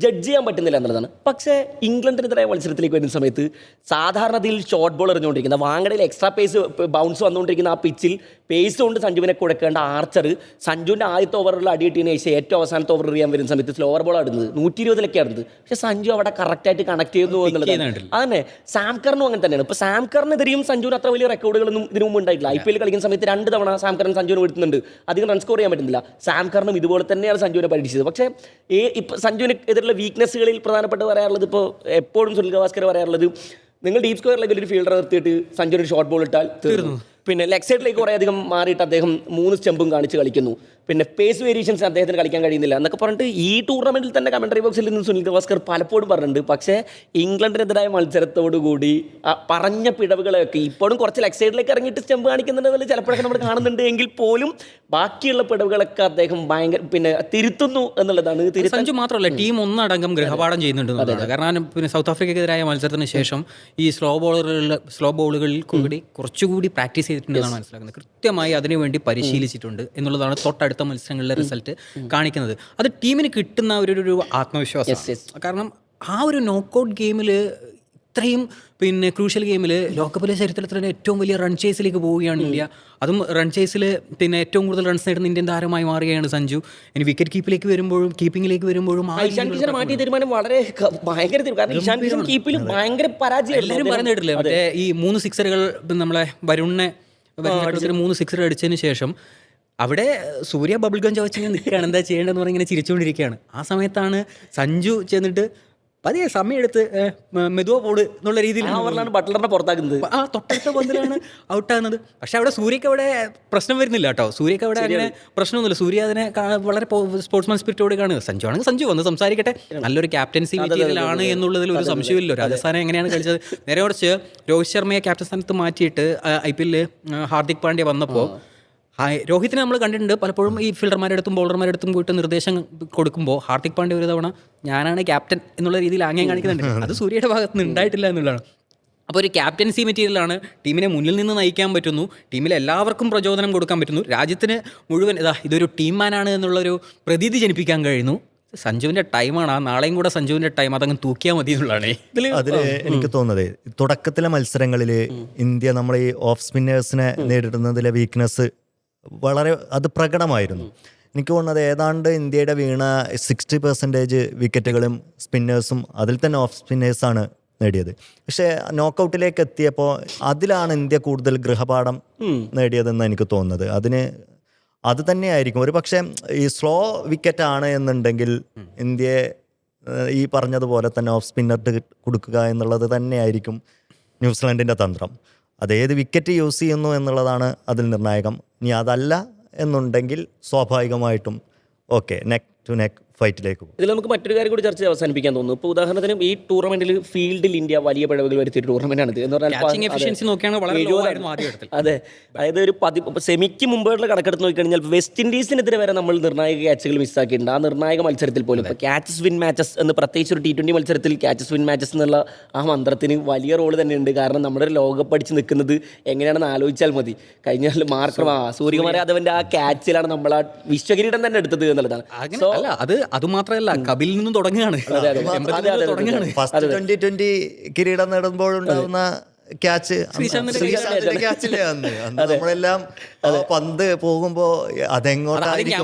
[SPEAKER 1] ജഡ്ജ് ചെയ്യാൻ പറ്റുന്നില്ല എന്നുള്ളതാണ്. പക്ഷേ ഇംഗ്ലണ്ടിനെതിരായ മത്സരത്തിലേക്ക് വരുന്ന സമയത്ത് സാധാരണത്തിൽ ഷോർട്ട് ബോൾ എറിഞ്ഞുകൊണ്ടിരിക്കുന്ന, വാങ്ങടയിൽ എക്സ്ട്രാ ബൗൺസ് വന്നുകൊണ്ടിരിക്കുന്ന ആ പിച്ചിൽ പേസ് കൊണ്ട് സഞ്ജുവിനെ കുഴക്കേണ്ട ആർച്ചർ സഞ്ജുവിൻ്റെ ആദ്യത്തെ ഓവറിൽ അടിയിട്ടതിന് ശേഷം ഏറ്റവും അവസാനത്തെ ഓവർ എറിയാൻ വരുന്ന സമയത്ത് സ്ലോവർ ബോൾ ആടുന്നത് 120 ആടുന്നത്. പക്ഷേ സഞ്ജു അവിടെ കറക്റ്റായിട്ട് കണക്ട് ചെയ്യുന്നു എന്നുള്ളതാണ്. അതന്നെ സാംകറിനും അങ്ങനെ തന്നെയാണ്. ഇപ്പോൾ സാംകറിനെതിരെയും സഞ്ജുവിന് അത്ര വലിയ റെക്കോർഡുകളൊന്നും ഇതിനു മുമ്പ് ഉണ്ടായിട്ടില്ല. IPL കളിക്കുന്ന സമയത്ത് 2 തവണ സാംകറിന് സഞ്ജുവിന് വിടുന്നുണ്ട്, അധികം റൺ സ്കോർ ചെയ്യാൻ പറ്റുന്നില്ല. സാംകറിനും ഇതുപോലെ തന്നെയാണ് സഞ്ജുവിനെ പരീക്ഷിച്ചത്. പക്ഷേ ഇപ്പം സഞ്ജുവിന് എതിരുള്ള വീക്ക്നെസ്സുകളിൽ പ്രധാനപ്പെട്ട് പറയാറുള്ളത്, ഇപ്പോൾ എപ്പോഴും സുനിൽ ഗവാസ്കർ പറയാറുള്ളത്, നിങ്ങൾ ഡീപ് സ്ക്വയർ ലെവലിൽ ഒരു ഫീൽഡർ നിർത്തിയിട്ട് സഞ്ജുവിന് ഒരു ഷോർട്ട് ബോൾ ഇട്ടാൽ തീർന്നു. പിന്നെ ലെഗ് സൈഡിലേക്ക് കുറേ അധികം മാറിയിട്ട് അദ്ദേഹം 3 സ്റ്റമ്പും കാണിച്ച് കളിക്കുന്നു. പിന്നെ പേസ് വേരിയേഷൻസ് അദ്ദേഹത്തിന് കളിക്കാൻ കഴിയുന്നില്ല എന്നൊക്കെ പറഞ്ഞിട്ട് ഈ ടൂർണമെൻറ്റിൽ തന്നെ കമൻട്രി ബോക്സിൽ നിന്ന് സുനിൽ ഗവാസ്കർ പലപ്പോഴും പറഞ്ഞിട്ടുണ്ട്. പക്ഷേ ഇംഗ്ലണ്ടിനെതിരായ മത്സരത്തോടുകൂടി പറഞ്ഞ പിഴവുകളൊക്കെ ഇപ്പോഴും കുറച്ച് ലെഗ് സൈഡിലേക്ക് ഇറങ്ങിയിട്ട് സ്റ്റമ്പ് കാണിക്കുന്നുണ്ടെങ്കിൽ ചിലപ്പോഴൊക്കെ നമ്മൾ കാണുന്നുണ്ട്. എങ്കിൽ പോലും ബാക്കിയുള്ള പിഴവുകളൊക്കെ അദ്ദേഹം പിന്നെ തിരുത്തുന്നു എന്നുള്ളതാണ്.
[SPEAKER 2] സഞ്ജു മാത്രമല്ല, ടീം ഒന്നടങ്കം ഗൃഹപാഠം ചെയ്യുന്നുണ്ട്. കാരണം പിന്നെ സൗത്ത് ആഫ്രിക്കയ്ക്കെതിരായ മത്സരത്തിന് ശേഷം ഈ സ്ലോ ബോളുകളിൽ കൂടി കുറച്ചുകൂടി പ്രാക്ടീസ് ചെയ്തിട്ടുണ്ടെന്നാണ് മനസ്സിലാക്കുന്നത്. കൃത്യമായി അതിനുവേണ്ടി പരിശീലിച്ചിട്ടുണ്ട് എന്നുള്ളതാണ് തൊട്ടടുത്ത മത്സരങ്ങളിലെ റിസൾട്ട് കാണിക്കുന്നത്. അത് ടീമിന് കിട്ടുന്ന ഒരു ആത്മവിശ്വാസം. കാരണം ആ ഒരു നോക്കൗട്ട് ഗെയിമിൽ, ഇത്രയും പിന്നെ ക്രൂഷ്യൽ ഗെയിമിൽ, ലോകകപ്പിലെ ചരിത്രത്തിൽ തന്നെ ഏറ്റവും വലിയ റൺ ചേസിലേക്ക് പോവുകയാണ് ഇന്ത്യ. അതും റൺ ചേസിൽ പിന്നെ ഏറ്റവും കൂടുതൽ റൺസ് നേടുന്ന ഇന്ത്യൻ താരമായി മാറുകയാണ് സഞ്ജു. ഇനി വിക്കറ്റ് കീപ്പിംഗിലേക്ക് വരുമ്പോഴും
[SPEAKER 1] മാറ്റിയ തീരുമാനം വളരെ ഭയങ്കര,
[SPEAKER 2] എല്ലാവരും പറഞ്ഞിട്ടില്ലേ, മറ്റേ ഈ 3 സിക്സറുകൾ നമ്മളെ വരുണിനെ 3 സിക്സർ അടിച്ചതിന് ശേഷം അവിടെ സൂര്യ ബബിൾ ഗം ചോദിച്ച് നിൽക്കുകയാണ്, എന്താ ചെയ്യേണ്ടതെന്ന് പറഞ്ഞ് ഇങ്ങനെ ചിരിച്ചുകൊണ്ടിരിക്കുകയാണ്. ആ സമയത്താണ് സഞ്ജു ചെന്നിട്ട് പതിയെ സമയമെടുത്ത് മെതുവ പോട് എന്നുള്ള രീതിയിൽ
[SPEAKER 1] ബട്ട്ലറിനെ പുറത്താക്കുന്നത്.
[SPEAKER 2] ആ തൊട്ടടുത്ത പന്തിലാണ് ഔട്ടാകുന്നത്. പക്ഷെ അവിടെ സൂര്യക്ക് അവിടെ പ്രശ്നം വരുന്നില്ല കേട്ടോ. സൂര്യക്ക് അവിടെ അങ്ങനെ പ്രശ്നമൊന്നുമില്ല. സൂര്യ അതിനെ വളരെ സ്പോർട്സ്മാൻ സ്പിരിറ്റോട് കാണുക. സഞ്ജു ആണെങ്കിൽ സഞ്ജു വന്ന് സംസാരിക്കട്ടെ, നല്ലൊരു ക്യാപ്റ്റൻസി മെറ്റീരിയലാണ് എന്നുള്ളതിൽ ഒരു സംശയമില്ലല്ലോ. രാജസ്ഥാനെ എങ്ങനെയാണ് കളിച്ചത്. നേരെ കുറച്ച് രോഹിത് ശർമ്മയെ ക്യാപ്റ്റൻ സ്ഥാനത്ത് മാറ്റിയിട്ട് IPL ഹാർദിക് പാണ്ഡ്യ വന്നപ്പോൾ രോഹിത്തിനെ നമ്മൾ കണ്ടിട്ടുണ്ട് പലപ്പോഴും ഈ ഫീൽഡർമാരെടുത്തും ബോളർമാരെടുത്തും പോയിട്ട് നിർദ്ദേശം കൊടുക്കുമ്പോൾ ഹാർദിക് പാണ്ഡ്യ ഒരു തവണ ഞാനാണ് ക്യാപ്റ്റൻ എന്നുള്ള രീതിയിൽ ആംഗ്യം കാണിക്കുന്നുണ്ട്. അത് സൂര്യയുടെ ഭാഗത്ത് നിന്ന് ഉണ്ടായിട്ടില്ല എന്നുള്ളതാണ്. അപ്പോൾ ഒരു ക്യാപ്റ്റൻസി മെറ്റീരിയലാണ്. ടീമിനെ മുന്നിൽ നിന്ന് നയിക്കാൻ പറ്റുന്നു, ടീമിലെ എല്ലാവർക്കും പ്രചോദനം കൊടുക്കാൻ പറ്റുന്നു, രാജ്യത്തിന് മുഴുവൻ ഇതൊരു ടീംമാനാണ് എന്നുള്ളൊരു പ്രതീതി ജനിപ്പിക്കാൻ കഴിയുന്നു. സഞ്ജുവിൻ്റെ ടൈമാണ്. ആ നാളെയും കൂടെ സഞ്ജുവിൻ്റെ ടൈം അതങ്ങ് തൂക്കിയാൽ മതി എന്നുള്ളതാണ്
[SPEAKER 3] അതിൽ എനിക്ക് തോന്നുന്നത്. തുടക്കത്തിലെ മത്സരങ്ങളിൽ ഇന്ത്യ നമ്മൾ ഈ ഓഫ് സ്പിന്നേഴ്സിനെ നേരിടുന്നതിലെ വീക്ക്നെസ് വളരെ അത് പ്രകടമായിരുന്നു. എനിക്ക് തോന്നുന്നത് ഏതാണ്ട് ഇന്ത്യയുടെ വീണ 60% വിക്കറ്റുകളും സ്പിന്നേഴ്സും, അതിൽ തന്നെ ഓഫ് സ്പിന്നേഴ്സാണ് നേടിയത്. പക്ഷേ നോക്കൗട്ടിലേക്ക് എത്തിയപ്പോൾ അതിലാണ് ഇന്ത്യ കൂടുതൽ ഗൃഹപാഠം നേടിയതെന്ന് എനിക്ക് തോന്നുന്നത്. അതിന് അത് തന്നെയായിരിക്കും ഒരു പക്ഷേ ഈ സ്ലോ വിക്കറ്റ് ആണ് എന്നുണ്ടെങ്കിൽ ഇന്ത്യയെ ഈ പറഞ്ഞതുപോലെ തന്നെ ഓഫ് സ്പിന്നർ കൊടുക്കുക എന്നുള്ളത് തന്നെയായിരിക്കും ന്യൂസിലൻഡിൻ്റെ തന്ത്രം. അതേത് വിക്കറ്റ് യൂസ് ചെയ്യുന്നു എന്നുള്ളതാണ് അതിൽ നിർണായകം. ഇനി അതല്ല എന്നുണ്ടെങ്കിൽ സ്വാഭാവികമായിട്ടും ഓക്കെ നെക്ക് ടു നെക്ക് ഫൈറ്റിലേക്ക് പോകും.
[SPEAKER 1] ഇതിൽ നമുക്ക് മറ്റൊരു കാര്യം കൂടി ചർച്ച അവസാനിപ്പിക്കാൻ തോന്നുന്നു. ഇപ്പോൾ ഉദാഹരണത്തിന് ഈ ടൂർണമെന്റിൽ ഫീൽഡിൽ ഇന്ത്യ വലിയ പിഴവുകൾ വരുത്തിയ ടൂർണമെന്റാണ് ഇത് എന്ന്
[SPEAKER 2] Catching
[SPEAKER 1] പറഞ്ഞാൽ
[SPEAKER 2] efficiency നോക്കുകയാണെങ്കിൽ വളരെ low ആയിരുന്നു ആദ്യ ഘട്ടത്തിൽ.
[SPEAKER 1] അതെ, അതായത് ഒരു സെമിക്ക് മുമ്പുള്ള കണക്കെടുത്ത് നോക്കിക്കഴിഞ്ഞാൽ വെസ്റ്റ് ഇൻഡീസിനെതിരെ വരെ നമ്മൾ നിർണായക ക്യാച്ചുകൾ മിസ്സാക്കിയിട്ടുണ്ട്. ആ നിർണായക മത്സരത്തിൽ പോലും ഇപ്പോൾ ക്യാച്ചസ് വിൻ മാച്ചസ് എന്ന് പ്രത്യേകിച്ച് ഒരു T20 മത്സരത്തിൽ ക്യാച്ചസ് വിൻ മാച്ചസ് എന്നുള്ള ആ മന്ത്രത്തിന് വലിയ റോള് തന്നെയുണ്ട്. കാരണം നമ്മുടെ ഒരു ലോകകപ്പ് അടിച്ച് നിൽക്കുന്നത് എങ്ങനെയാണെന്ന് ആലോചിച്ചാൽ മതി. കഴിഞ്ഞ സൂര്യകുമാർ യാദവിന്റെ ആ ക്യാച്ചിലാണ് നമ്മൾ ആ വിശ്വകിരീടം തന്നെ എടുത്തത് എന്നുള്ളതാണ്.
[SPEAKER 2] അല്ല അത് മാത്രമല്ല, കപിൽ നിന്നും തുടങ്ങുകയാണ്.
[SPEAKER 3] ഫസ്റ്റ് 2020 കിരീടം നേടുമ്പോഴുണ്ടാകുന്ന ക്യാച്ച് ക്യാച്ചില്ലേ അന്ന് നമ്മളെല്ലാം പന്ത് പോകുമ്പോ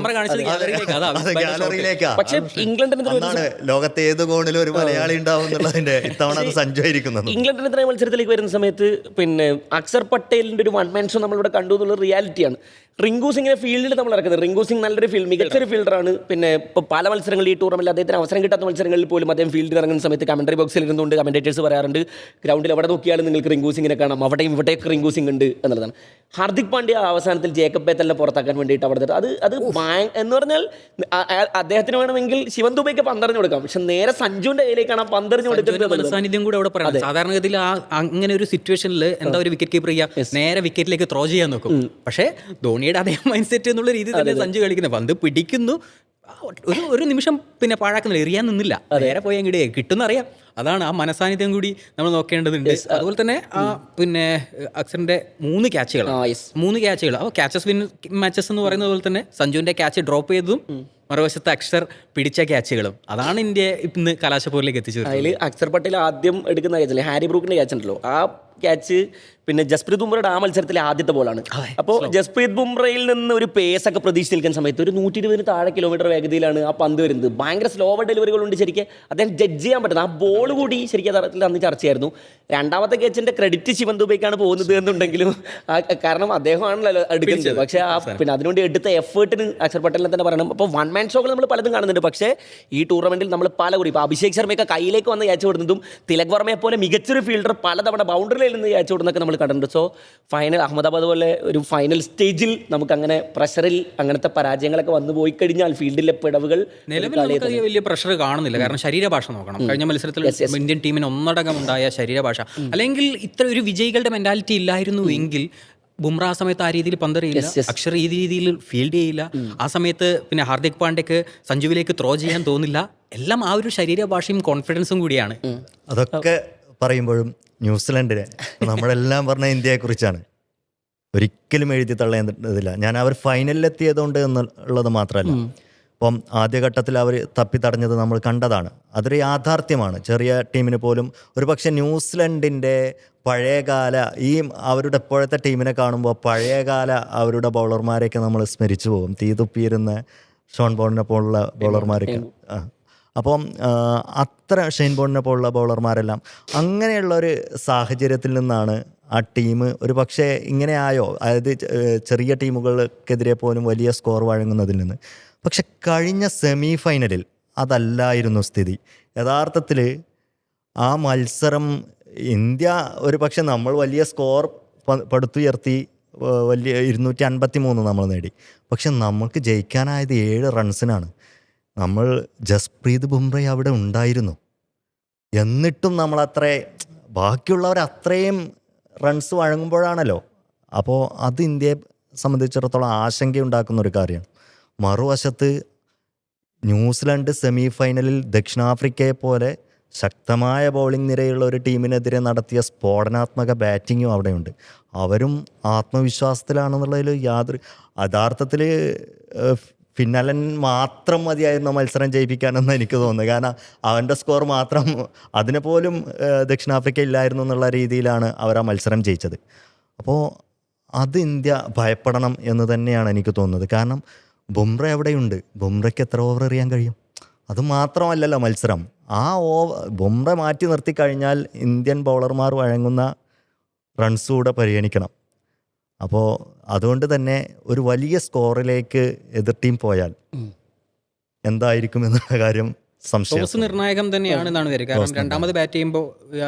[SPEAKER 3] ഗാലറിയിലേക്കാ.
[SPEAKER 1] പക്ഷേ ഇംഗ്ലണ്ടിനെതിരെ
[SPEAKER 3] ലോകത്തെ ഏത് കോണിലും ഒരു മലയാളി ഉണ്ടാവും എന്നുള്ളതിന്റെ ഇത്തവണ അത് സഞ്ചരിക്കുന്നത്.
[SPEAKER 1] ഇംഗ്ലണ്ടിനെതിരെ മത്സരത്തിലേക്ക് വരുന്ന സമയത്ത് പിന്നെ അക്സർ പട്ടേലിന്റെ ഒരു വൺ മാൻ ഷോ നമ്മളിവിടെ കണ്ടു എന്നുള്ള റിയാലിറ്റിയാണ്. റിങ്കു സിംഗിനെ ഫീൽഡിൽ നമ്മൾ ഇറക്കുന്നത്. റിങ്കു സിംഗ് നല്ലൊരു മികച്ചൊരു ഫീൽഡറാണ്. പിന്നെ ഇപ്പോൾ പല മത്സരങ്ങളിൽ ഈ ടൂർണമെന്റിൽ അദ്ദേഹത്തിന് അവസരം കിട്ടാത്ത മത്സരങ്ങളിൽ പോലും അദ്ദേഹം ഫീൽഡിൽ ഇറങ്ങുന്ന സമയത്ത് കമന്ററി ബോക്സിൽ ഇരുന്നുകൊണ്ട് കമന്റേറ്റേഴ്സ് പറയാറുണ്ട് ഗ്രൗണ്ടിൽ എവിടെ നോക്കിയാലും നിങ്ങൾക്ക് റിങ്കു സിംഗിനെ കാണാം, അവിടെയും ഇവിടെയൊക്കെ റിങ്കു സിംഗ് ഉണ്ട് എന്നുള്ളതാണ്. ഹാർദിക് പാണ്ഡ്യ അവസാനത്തിൽ ജേക്കബ് ബേത്തലിനെ പുറത്താക്കാൻ വേണ്ടിയിട്ട് അവിടെ അത് എന്ന് പറഞ്ഞാൽ അദ്ദേഹത്തിന് വേണമെങ്കിൽ ശിവൻ ദുബൈക്ക് പന്തറിഞ്ഞു കൊടുക്കാം, പക്ഷെ നേരെ സഞ്ജുവിന്റെ കയ്യിലേക്കാണ് ആ പന്തറിഞ്ഞു കൊടുക്കുന്നത്.
[SPEAKER 2] സാന്നിധ്യം കൂടെ അവിടെ പറയാം. സാധാരണഗതിയിൽ അങ്ങനെ ഒരു സിറ്റുവേഷനിൽ എന്താ ഒരു വിക്കറ്റ് കീപ്പർ ചെയ്യുക, നേരെ വിക്കറ്റിലേക്ക് ത്രോ ചെയ്യാൻ നോക്കും. പക്ഷേ ധോണിയുടെ അതേ മൈൻഡ് സെറ്റ് എന്നുള്ള രീതിയിൽ തന്നെ സഞ്ജു കളിക്കുന്നത്. പന്ത് പിടിക്കുന്നു, ഒരു നിമിഷം പിന്നെ പാഴാക്കുന്നില്ല, എറിയാൻ നിന്നില്ല, നേരെ പോയി അങ്ങോട്ട് കിട്ടുന്ന അറിയാം. അതാണ് ആ മനസാന്നിധ്യം കൂടി നമ്മൾ നോക്കേണ്ടതുണ്ട്. അതുപോലെ തന്നെ പിന്നെ അക്സറിന്റെ 3 ക്യാച്ചുകൾ അപ്പോൾ ക്യാച്ചസ് വിൻ മാച്ചസ് എന്ന് പറയുന്നത് പോലെ തന്നെ സഞ്ജുവിന്റെ ക്യാച്ച് ഡ്രോപ്പ് ചെയ്തതും മറുവശത്ത് അക്ഷർ പിടിച്ച ക്യാച്ചുകളും അതാണ് ഇന്ത്യ ഇന്ന് കലാശപ്പോരിലേക്ക് എത്തിച്ചത്.
[SPEAKER 1] അതിൽ അക്സർ പട്ടേൽ ആദ്യം എടുക്കുന്ന ക്യാച്ചല്ലേ, ഹാരി ബ്രൂക്കിന്റെ ക്യാച്ച് ഉണ്ടല്ലോ, ആ ക്യാച്ച് പിന്നെ ജസ്പ്രീത് ബുംറയുടെ ആ മത്സരത്തിലെ ആദ്യത്തെ ബോളാണ്. അപ്പോൾ ജസ്പ്രീത് ബുംറയിൽ നിന്ന് ഒരു പേസ് ഒക്കെ പ്രതീക്ഷിച്ച് നിൽക്കുന്ന സമയത്ത് ഒരു 120 താഴെ കിലോമീറ്റർ വേഗതയിലാണ് ആ പന്ത് വരുന്നത്. ഭയങ്കര സ്ലോ ഡെലിവറികളുണ്ട്. ശരിക്കും അദ്ദേഹം ജഡ്ജ് ചെയ്യാൻ പറ്റുന്നത് ആ ബോൾ കൂടി ശരിക്കും തരത്തിൽ അന്ന് ചർച്ചയായിരുന്നു. രണ്ടാമത്തെ ക്യാച്ചിന്റെ ക്രെഡിറ്റ് ശിവൻ ദുബൈക്കാണ് പോകുന്നത് എന്നുണ്ടെങ്കിലും കാരണം അദ്ദേഹമാണല്ലോ എടുക്കുന്നത്. പക്ഷേ പിന്നെ അതിനുവേണ്ടി എടുത്ത എഫേർട്ടിന് അക്ഷർ പട്ടേലിനെ തന്നെ പറയണം. അപ്പോൾ വൺ മാൻ ഷോകൾ നമ്മൾ പലതും കാണുന്നുണ്ട്. പക്ഷേ ഈ ടൂർണമെന്റിൽ നമ്മൾ പല കൂടി ഇപ്പോൾ അഭിഷേക് ശർമ്മയൊക്കെ കയ്യിലേക്ക് വന്ന് ക്യാച്ച് കൊടുക്കുന്നതും തിലക് വർമ്മയെ പോലെ മികച്ചൊരു ഫീൽഡർ പലതവണ ബൗണ്ടറിയിൽ നിന്ന് ക്യാച്ച് കൊടുക്കുന്നൊക്കെ നമ്മൾ കണ്ടിട്ടുണ്ട്. സോ ഫൈനൽ അഹമ്മദാബാദ് പോലെ ഒരു ഫൈനൽ സ്റ്റേജിൽ നമുക്ക് അങ്ങനെ പ്രഷറിൽ അങ്ങനത്തെ പരാജയങ്ങളൊക്കെ വന്നു പോയി കഴിഞ്ഞാൽ ഫീൽഡിലെ പിടവുകൾ
[SPEAKER 2] നിലവിൽ നമുക്ക് വലിയ പ്രഷർ കാണുന്നില്ല. കാരണം ശരീരഭാഷ നോക്കണം. കഴിഞ്ഞ മത്സരത്തിൽ ഇന്ത്യൻ ടീമിന് ഒന്നടങ്കം ഉണ്ടായ ശരീരഭാഷ, അല്ലെങ്കിൽ ഇത്ര ഒരു വിജയികളുടെ മെന്റാലിറ്റി ഇല്ലായിരുന്നു എങ്കിൽ ബുംറ ആ സമയത്ത് ആ രീതിയിൽ പന്തറിയില്ല, അക്ഷർ ഈ രീതിയിൽ ഫീൽഡ് ചെയ്യില്ല. ആ സമയത്ത് പിന്നെ ഹാർദിക് പാണ്ഡ്യക്ക് സഞ്ജുവിലേക്ക് ത്രോ ചെയ്യാൻ തോന്നില്ല. എല്ലാം ആ ഒരു ശരീരഭാഷയും കോൺഫിഡൻസും കൂടിയാണ്.
[SPEAKER 3] അതൊക്കെ പറയുമ്പോഴും ന്യൂസിലൻഡിനെ നമ്മളെല്ലാം പറഞ്ഞ ഇന്ത്യയെക്കുറിച്ചാണ്, ഒരിക്കലും എഴുതി തള്ളേണ്ടതില്ല. ഞാൻ അവർ ഫൈനലിലെത്തിയതുകൊണ്ട് എന്നുള്ളത് മാത്രമല്ല, ഇപ്പം ആദ്യഘട്ടത്തിൽ അവർ തപ്പിത്തടഞ്ഞത് നമ്മൾ കണ്ടതാണ്. അതൊരു യാഥാർത്ഥ്യമാണ്. ചെറിയ ടീമിന് പോലും ഒരുപക്ഷെ ന്യൂസിലൻഡിൻ്റെ പഴയകാല അവരുടെ ഇപ്പോഴത്തെ ടീമിനെ കാണുമ്പോൾ പഴയകാല അവരുടെ ബൗളർമാരെയൊക്കെ നമ്മൾ സ്മരിച്ചു പോകും. തീതുപ്പിയിരുന്ന ഷോൺ ബോണിനെ പോലുള്ള ബൗളർമാരൊക്കെ. അപ്പം അത്ര ഷെയ്ൻ ബോണിനെ പോലുള്ള ബൗളർമാരെല്ലാം അങ്ങനെയുള്ളൊരു സാഹചര്യത്തിൽ നിന്നാണ് ആ ടീം ഒരു പക്ഷേ ഇങ്ങനെ ആയോ, അതായത് ചെറിയ ടീമുകൾക്കെതിരെ പോലും വലിയ സ്കോർ വഴങ്ങുന്നതിൽ നിന്ന്. പക്ഷെ കഴിഞ്ഞ സെമി ഫൈനലിൽ അതല്ലായിരുന്നു സ്ഥിതി. യഥാർത്ഥത്തിൽ ആ മത്സരം ഇന്ത്യ ഒരു പക്ഷെ നമ്മൾ വലിയ സ്കോർ പടുത്തുയർത്തി, വലിയ 253 നമ്മൾ നേടി. പക്ഷെ നമുക്ക് ജയിക്കാനായത് 7 റൺസിനാണ്. നമ്മൾ ജസ്പ്രീത് ബുംറ അവിടെ ഉണ്ടായിരുന്നു, എന്നിട്ടും ബാക്കിയുള്ളവർ അത്രയും റൺസ് വഴങ്ങുമ്പോഴാണല്ലോ. അപ്പോൾ അത് ഇന്ത്യയെ സംബന്ധിച്ചിടത്തോളം ആശങ്കയുണ്ടാക്കുന്ന ഒരു കാര്യമാണ്. മറുവശത്ത് ന്യൂസിലൻഡ് സെമി ഫൈനലിൽ ദക്ഷിണാഫ്രിക്കയെ പോലെ ശക്തമായ ബൗളിംഗ് നിരയുള്ള ഒരു ടീമിനെതിരെ നടത്തിയ സ്ഫോടനാത്മക ബാറ്റിങ്ങും അവിടെയുണ്ട്. അവരും ആത്മവിശ്വാസത്തിലാണെന്നുള്ളതിൽ യഥാർത്ഥത്തിൽ ഫിന്നലൻ മാത്രം മതിയായിരുന്നു മത്സരം ജയിപ്പിക്കാനെന്ന് എനിക്ക് തോന്നുന്നു. കാരണം അവൻ്റെ സ്കോർ മാത്രം അതിനെ പോലും ദക്ഷിണാഫ്രിക്ക ഇല്ലായിരുന്നു എന്നുള്ള രീതിയിലാണ് അവർ ആ മത്സരം ജയിച്ചത്. അപ്പോൾ അത് ഇന്ത്യ ഭയപ്പെടണം എന്ന് തന്നെയാണ് എനിക്ക് തോന്നുന്നത്. കാരണം ബുംറ എവിടെയുണ്ട്, ബുംറയ്ക്ക് എത്ര ഓവർ എറിയാൻ കഴിയും? അത് മാത്രമല്ലല്ലോ മത്സരം. ബുംറ മാറ്റി നിർത്തിക്കഴിഞ്ഞാൽ ഇന്ത്യൻ ബൗളർമാർ വഴങ്ങുന്ന റൺസ് കൂടെ പരിഗണിക്കണം. അപ്പോൾ അതുകൊണ്ട് തന്നെ ഒരു വലിയ സ്കോറിലേക്ക് എതിർ ടീം പോയാൽ എന്തായിരിക്കും എന്നുള്ള കാര്യം സംശയം.
[SPEAKER 2] ടോസ് നിർണായകം തന്നെയാണ് എന്നാണ് വരിക. കാരണം രണ്ടാമത് ബാറ്റ് ചെയ്യുമ്പോൾ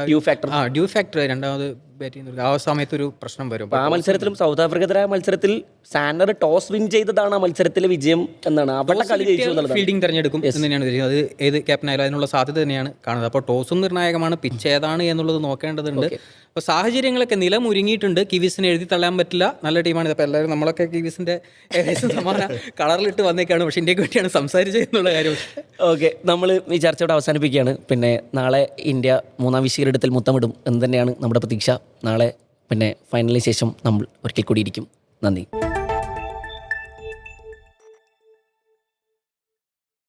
[SPEAKER 1] ഡ്യൂ ഫാക്ടർ
[SPEAKER 2] ഡ്യൂ ഫാക്ടർ രണ്ടാമത് ബാറ്റ് ചെയ്യുന്ന ആ സമയത്ത് ഒരു പ്രശ്നം വരും.
[SPEAKER 1] ആ മത്സരത്തിലും സൗത്ത് ആഫ്രിക്കത്തിലെ മത്സരത്തിൽ സാൻഡർ ടോസ് വിൻ ചെയ്തതാണ് ആ മത്സരത്തിലെ വിജയം എന്നാണ്. അവരുടെ കളി ജയിച്ചു എന്നുള്ളതാണ്.
[SPEAKER 2] ഫീൽഡിംഗ് തിരഞ്ഞെടുക്കും എന്ന് തന്നെയാണ് വിചാരിക്കുന്നത്. അത് ഏത് ക്യാപ്റ്റൻ ആയാലും അതിനുള്ള സാധ്യത തന്നെയാണ് കാണുന്നത്. അപ്പോൾ ടോസും നിർണായകമാണ്, പിച്ച് ഏതാണ് എന്നുള്ളത് നോക്കേണ്ടതുണ്ട്. അപ്പോൾ സാഹചര്യങ്ങളൊക്കെ നിലമുരുങ്ങിയിട്ടുണ്ട്. കിവീസിനെ എഴുതി തള്ളാൻ പറ്റില്ല, നല്ല ടീമാണ്. അപ്പോൾ എല്ലാവരും നമ്മളൊക്കെ കിവീസിൻ്റെ ഏകദേശം സമാന കളറിലിട്ട് വന്നേക്കാണ്, പക്ഷേ ഇന്ത്യക്ക് വേണ്ടിയാണ് സംസാരിച്ചത് എന്നുള്ള കാര്യം.
[SPEAKER 1] ഓക്കെ, നമ്മൾ ഈ ചർച്ചയോടെ അവസാനിപ്പിക്കുകയാണ്. പിന്നെ നാളെ ഇന്ത്യ 3-ാം വിശ്വകിരീടത്തിൽ മുത്തമിടും എന്ന് തന്നെയാണ് നമ്മുടെ പ്രതീക്ഷ. നാളെ പിന്നെ ഫൈനലിന് ശേഷം നമ്മൾ ഒരിക്കൽ കൂടി ഇരിക്കും. നന്ദി.